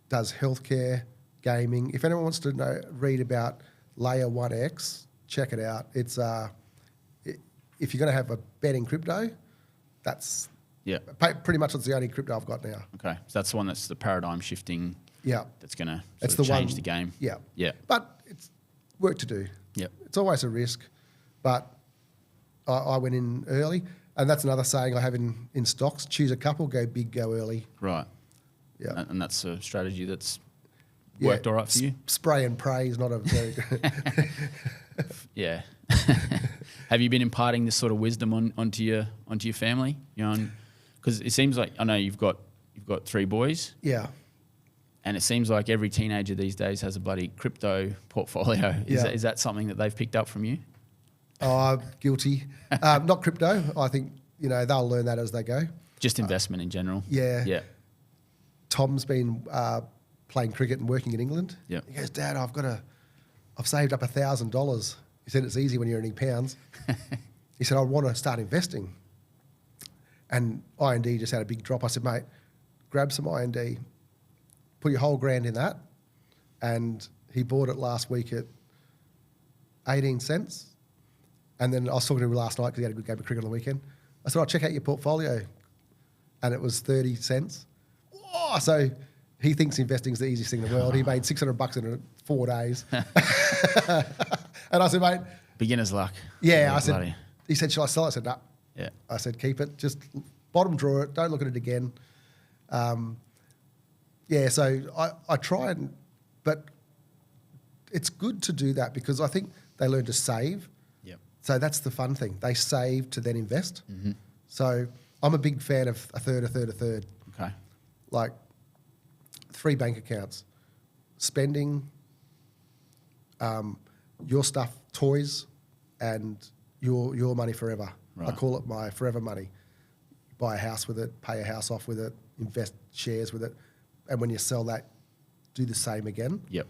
does healthcare, gaming. If anyone wants to read about Layer 1X, check it out. It's if you're going to have a bet in crypto, that's pretty much that's the only crypto I've got now. Okay, so that's the one that's the paradigm shifting. Yeah, that's going to change the game. Yeah, yeah. But it's work to do. Yeah, it's always a risk, but I went in early, and that's another saying I have in stocks: choose a couple, go big, go early. Right. Yeah, and that's a strategy that's worked all right for you. Spray and pray is not a very good. Yeah. Have you been imparting this sort of wisdom onto your family? You know, because it seems like I know you've got 3 boys. Yeah. And it seems like every teenager these days has a bloody crypto portfolio. Is that something that they've picked up from you? Oh, guilty. Not crypto. I think they'll learn that as they go. Just investment in general. Yeah. Yeah. Tom's been playing cricket and working in England. Yeah. He goes, Dad, I've saved up $1,000. He said it's easy when you're earning pounds. He said I want to start investing. And IND just had a big drop. I said, mate, grab some IND, put your whole grand in that. And he bought it last week at 18 cents. And then I was talking to him last night because he had a good game of cricket on the weekend. I said, I'll check out your portfolio. And it was 30 cents. Oh, so He thinks investing is the easiest thing in the world. He made $600 in 4 days. And I said, mate. Beginner's luck. Yeah, I said. He said, shall I sell it? I said, no. Yeah. I said, keep it. Just bottom drawer it. Don't look at it again. So I try but it's good to do that because I think they learn to save. Yep. So that's the fun thing. They save to then invest. Mm-hmm. So I'm a big fan of a third. Okay. Like 3 bank accounts, spending, your stuff, toys, and your money forever. Right. I call it my forever money. Buy a house with it, pay a house off with it, invest shares with it, and when you sell that, do the same again. Yep.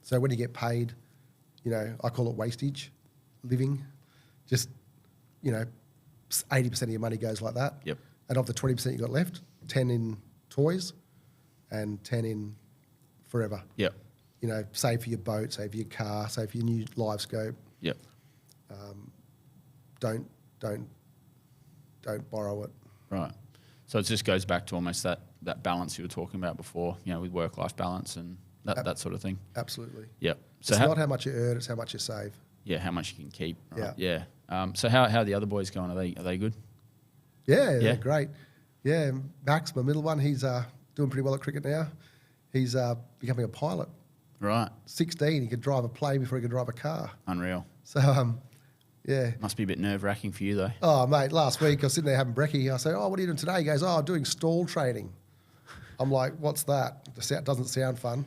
So when you get paid, I call it wastage, living, just 80% of your money goes like that. Yep. And of the 20% you got left, 10 in toys, and 10 in forever. Yep. Save for your boat, save for your car, save for your new live scope. Yep. Don't borrow it. Right. So it just goes back to almost that balance you were talking about before, with work-life balance and that sort of thing. Absolutely. Yep. So it's not how much you earn, it's how much you save. Yeah, how much you can keep. Right? Yeah. Yeah. So how are the other boys going? Are they good? Yeah, they're great. Yeah, Max, my middle one, he's doing pretty well at cricket now. He's becoming a pilot. Right. 16, he could drive a plane before he could drive a car. Unreal. So, yeah. Must be a bit nerve-wracking for you, though. Oh, mate, last week I was sitting there having brekkie. I said, what are you doing today? He goes, I'm doing stall training. I'm like, what's that? It doesn't sound fun.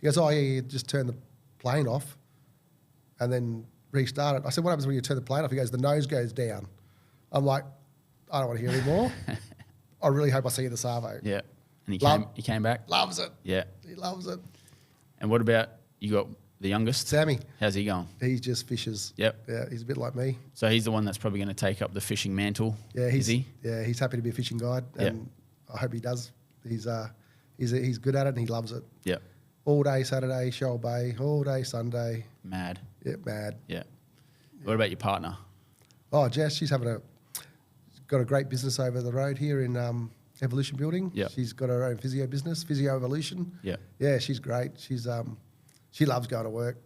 He goes, you just turn the plane off and then restart it. I said, what happens when you turn the plane off? He goes, the nose goes down. I'm like, I don't want to hear anymore. I really hope I see you at the Savo. Yeah. And he came back? Loves it. Yeah. He loves it. And what about, you got the youngest? Sammy. How's he going? He just fishes. Yep. Yeah, he's a bit like me. So he's the one that's probably going to take up the fishing mantle, is he? Yeah, he's happy to be a fishing guide, and I hope he does. He's good at it and he loves it. Yeah. All day Saturday, Shoal Bay, all day Sunday. Mad. Yeah, mad. Yeah. What about your partner? Oh, Jess, she's got a great business over the road here in Evolution Building. Yeah. She's got her own physio business, Physio Evolution. Yeah. Yeah, she's great. She loves going to work.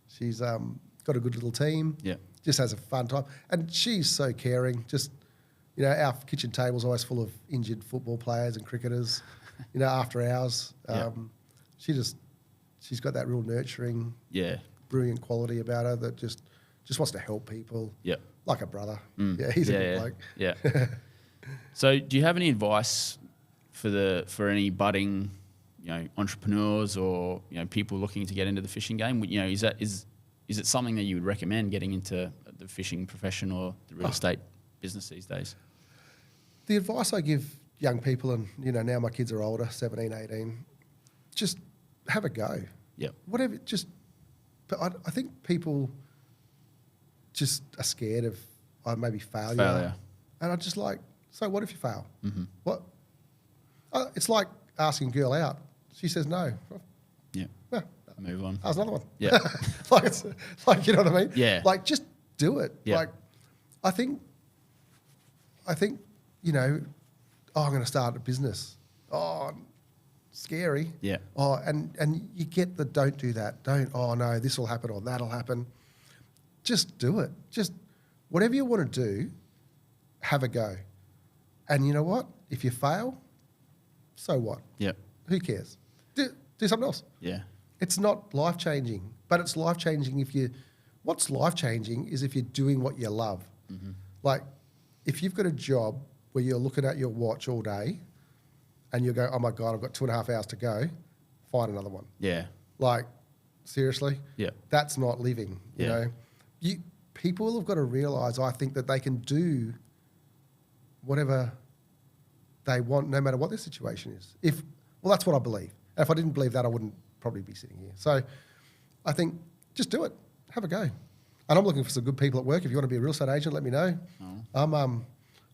She's got a good little team. Yeah. Just has a fun time. And she's so caring. Just, our kitchen table's always full of injured football players and cricketers, after hours. She's got that real nurturing, brilliant quality about her that just wants to help people. Yeah. Like a brother. Yeah, he's a good bloke. Yeah. So do you have any advice for any budding, entrepreneurs or, people looking to get into the fishing game? Is it something that you would recommend getting into the fishing profession or the real estate business these days? The advice I give young people, and, now my kids are older, 17, 18, just have a go. Yeah. Whatever, but I think people just are scared of maybe failure. And I just like, so what if you fail? Mm-hmm. What? It's like asking a girl out. She says no. Yeah. Move on. That's another one. Yeah. It's like, you know what I mean? Yeah. Like, just do it. Yeah. Like, I think, I'm going to start a business. Oh, scary. Yeah. Oh, and you get the don't do that. Don't, no, this will happen or that'll happen. Just do it. Just whatever you want to do, have a go. And you know what? If you fail, so what? Yeah. Who cares? Do something else. Yeah. It's not life-changing, but it's life-changing what's life-changing is if you're doing what you love. Mm-hmm. Like, if you've got a job where you're looking at your watch all day and you go, oh my God, I've got 2.5 hours to go, find another one. Yeah. Like, seriously? Yeah. That's not living, you know? People have got to realise, I think, that they can do whatever they want, no matter what their situation is. That's what I believe. And if I didn't believe that, I wouldn't probably be sitting here. So I think just do it. Have a go. And I'm looking for some good people at work. If you want to be a real estate agent, let me know. Oh.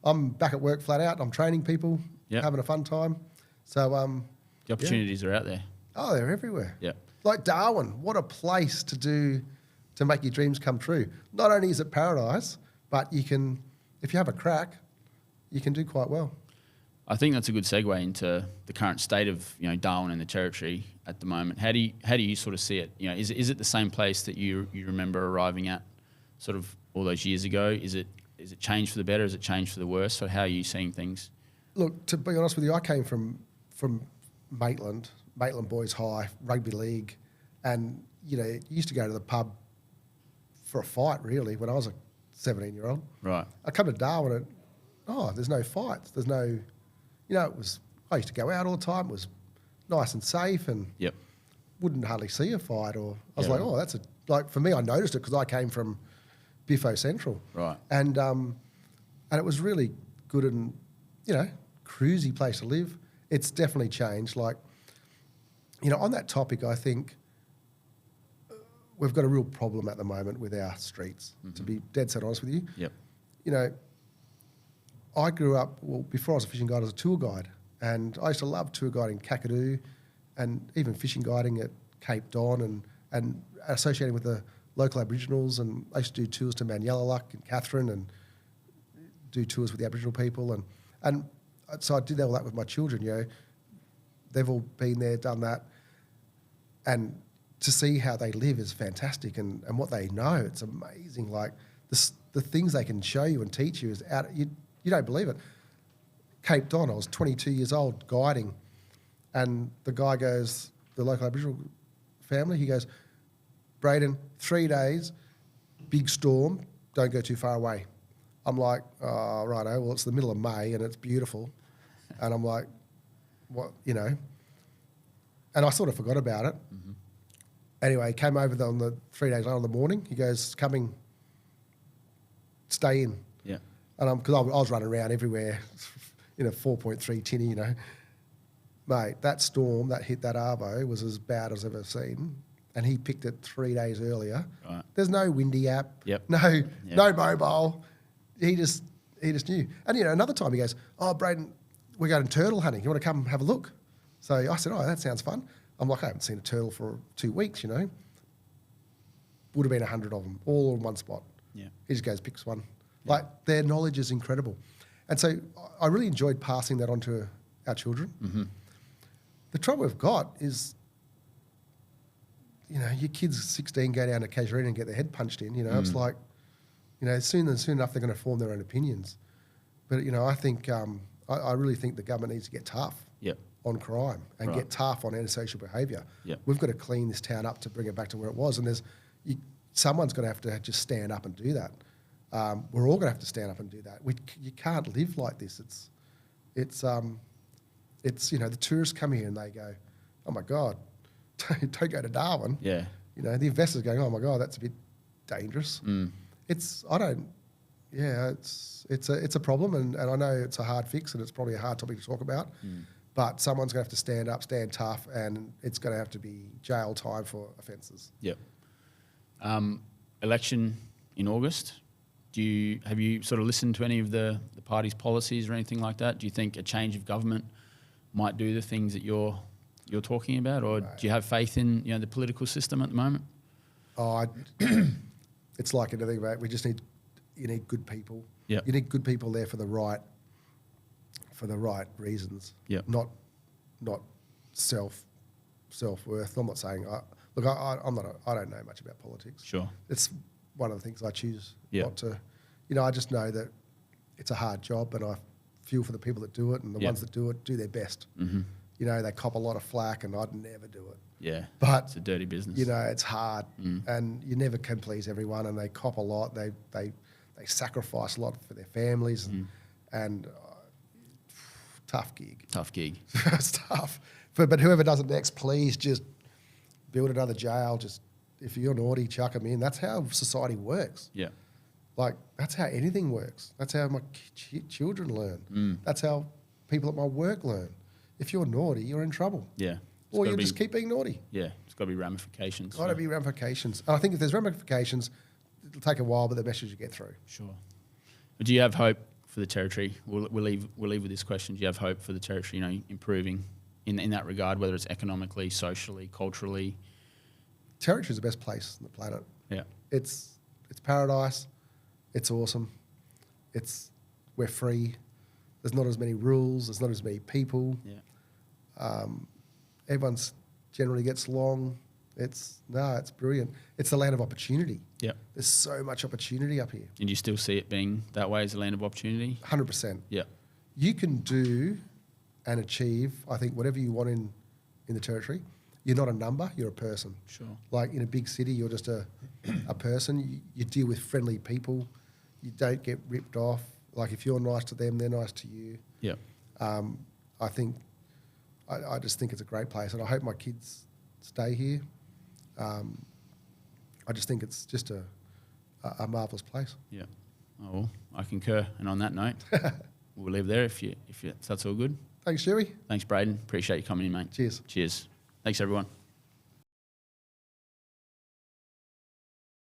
I'm back at work flat out. I'm training people, having a fun time. So the opportunities are out there. Oh, they're everywhere. Yeah. Like Darwin, what a place to make your dreams come true. Not only is it paradise, but you can, if you have a crack, you can do quite well. I think that's a good segue into the current state of Darwin and the Territory at the moment. How do you sort of see it? Is it the same place that you remember arriving at, sort of all those years ago? Is it changed for the better? Is it changed for the worse? So how are you seeing things? Look, to be honest with you, I came from Maitland Boys High, rugby league, and used to go to the pub for a fight really when I was a 17-year-old. Right. I come to Darwin and there's no fights. There's no, I used to go out all the time. It was nice and safe and Yep. wouldn't hardly see a fight. Or I was Yeah. like, for me, I noticed it because I came from Biffo Central. Right. And it was really good and, cruisy place to live. It's definitely changed. Like, on that topic, I think we've got a real problem at the moment with our streets, to be dead set honest with you. Yep. I grew up, before I was a fishing guide, I was a tour guide. And I used to love tour guiding Kakadu and even fishing guiding at Cape Don and associating with the local Aboriginals. And I used to do tours to Manyalluck and Catherine and do tours with the Aboriginal people. And so I did all that with my children, They've all been there, done that. And to see how they live is fantastic. And what they know, it's amazing. Like the things they can show you and teach you is you don't believe it. Cape Don, I was 22 years old guiding, and the guy goes, the local Aboriginal family, he goes, Braden, 3 days, big storm, don't go too far away. I'm like, oh, righto, well, it's the middle of May and it's beautiful. And I'm like, what, And I sort of forgot about it. Mm-hmm. Anyway, he came over on the 3 days later in the morning. He goes, coming, stay in. Yeah. And because I was running around everywhere in a 4.3 tinny, Mate, that storm that hit that Arvo was as bad as I've ever seen. And he picked it 3 days earlier. Right. There's no windy app. Yep. No mobile. He just knew. And, another time he goes, oh, Braden, we're going turtle hunting. You want to come have a look? So I said, oh, that sounds fun. I'm like, I haven't seen a turtle for 2 weeks, Would have been 100 of them, all in one spot. Yeah. He just goes, picks one. Yeah. Like, their knowledge is incredible. And so I really enjoyed passing that on to our children. Mm-hmm. The trouble we've got is, your kids 16 go down to Casuarina and get their head punched in. It's like, soon enough they're going to form their own opinions. But, I think, I really think the government needs to get tough on crime and get tough on antisocial behaviour. Yep. We've got to clean this town up to bring it back to where it was. And someone's going to have to just stand up and do that. We're all going to have to stand up and do that. You can't live like this. It's the tourists come here and they go, oh my God, don't go to Darwin. Yeah. The investors going, oh my God, that's a bit dangerous. Mm. It's a problem, and I know it's a hard fix and it's probably a hard topic to talk about. Mm. But someone's going to have to stand up, stand tough, and it's going to have to be jail time for offences. Yep. Election in August. Have you sort of listened to any of the party's policies or anything like that? Do you think a change of government might do the things that you're talking about, or do you have faith in the political system at the moment? It's like anything, mate. You need good people. Yep. You need good people there for the right reasons. Yep. Not self-worth. I'm not saying I don't know much about politics. Sure. It's one of the things I choose Yep. not to. I just know that it's a hard job, and I feel for the people that do it, and the Yep. ones that do it do their best. Mm-hmm. They cop a lot of flack, and I'd never do it. Yeah, but it's a dirty business. It's hard, and you never can please everyone, and they cop a lot. They sacrifice a lot for their families, and tough gig. Tough gig. It's tough. But whoever does it next, please just build another jail. Just if you're naughty, chuck them in. That's how society works. Yeah. Like, that's how anything works. That's how my children learn. That's how people at my work learn. If you're naughty, you're in trouble. Yeah. Or you just keep being naughty. Yeah, it's got to be ramifications. Got to be ramifications. And I think if there's ramifications, it'll take a while, but the message will get through. Sure. But do you have hope for the Territory? We'll leave with this question. Do you have hope for the Territory, improving in that regard, whether it's economically, socially, culturally? Territory is the best place on the planet. Yeah. It's paradise. It's awesome. We're free. There's not as many rules. There's not as many people. Yeah. Everyone's generally gets along. It's brilliant. It's the land of opportunity. Yeah. There's so much opportunity up here. And you still see it being that way as a land of opportunity? 100%. Yeah. You can do and achieve, I think, whatever you want in the territory. You're not a number, you're a person. Sure. Like in a big city, you're just a person. You deal with friendly people. You don't get ripped off. Like if you're nice to them, they're nice to you. Yeah. I I just think it's a great place, and I hope my kids stay here. I just think it's just a marvellous place. Yeah. Oh, well, I concur. And on that note, we'll leave there if that's all good. Thanks, Sherry. Thanks, Braden. Appreciate you coming in, mate. Cheers. Cheers. Thanks, everyone.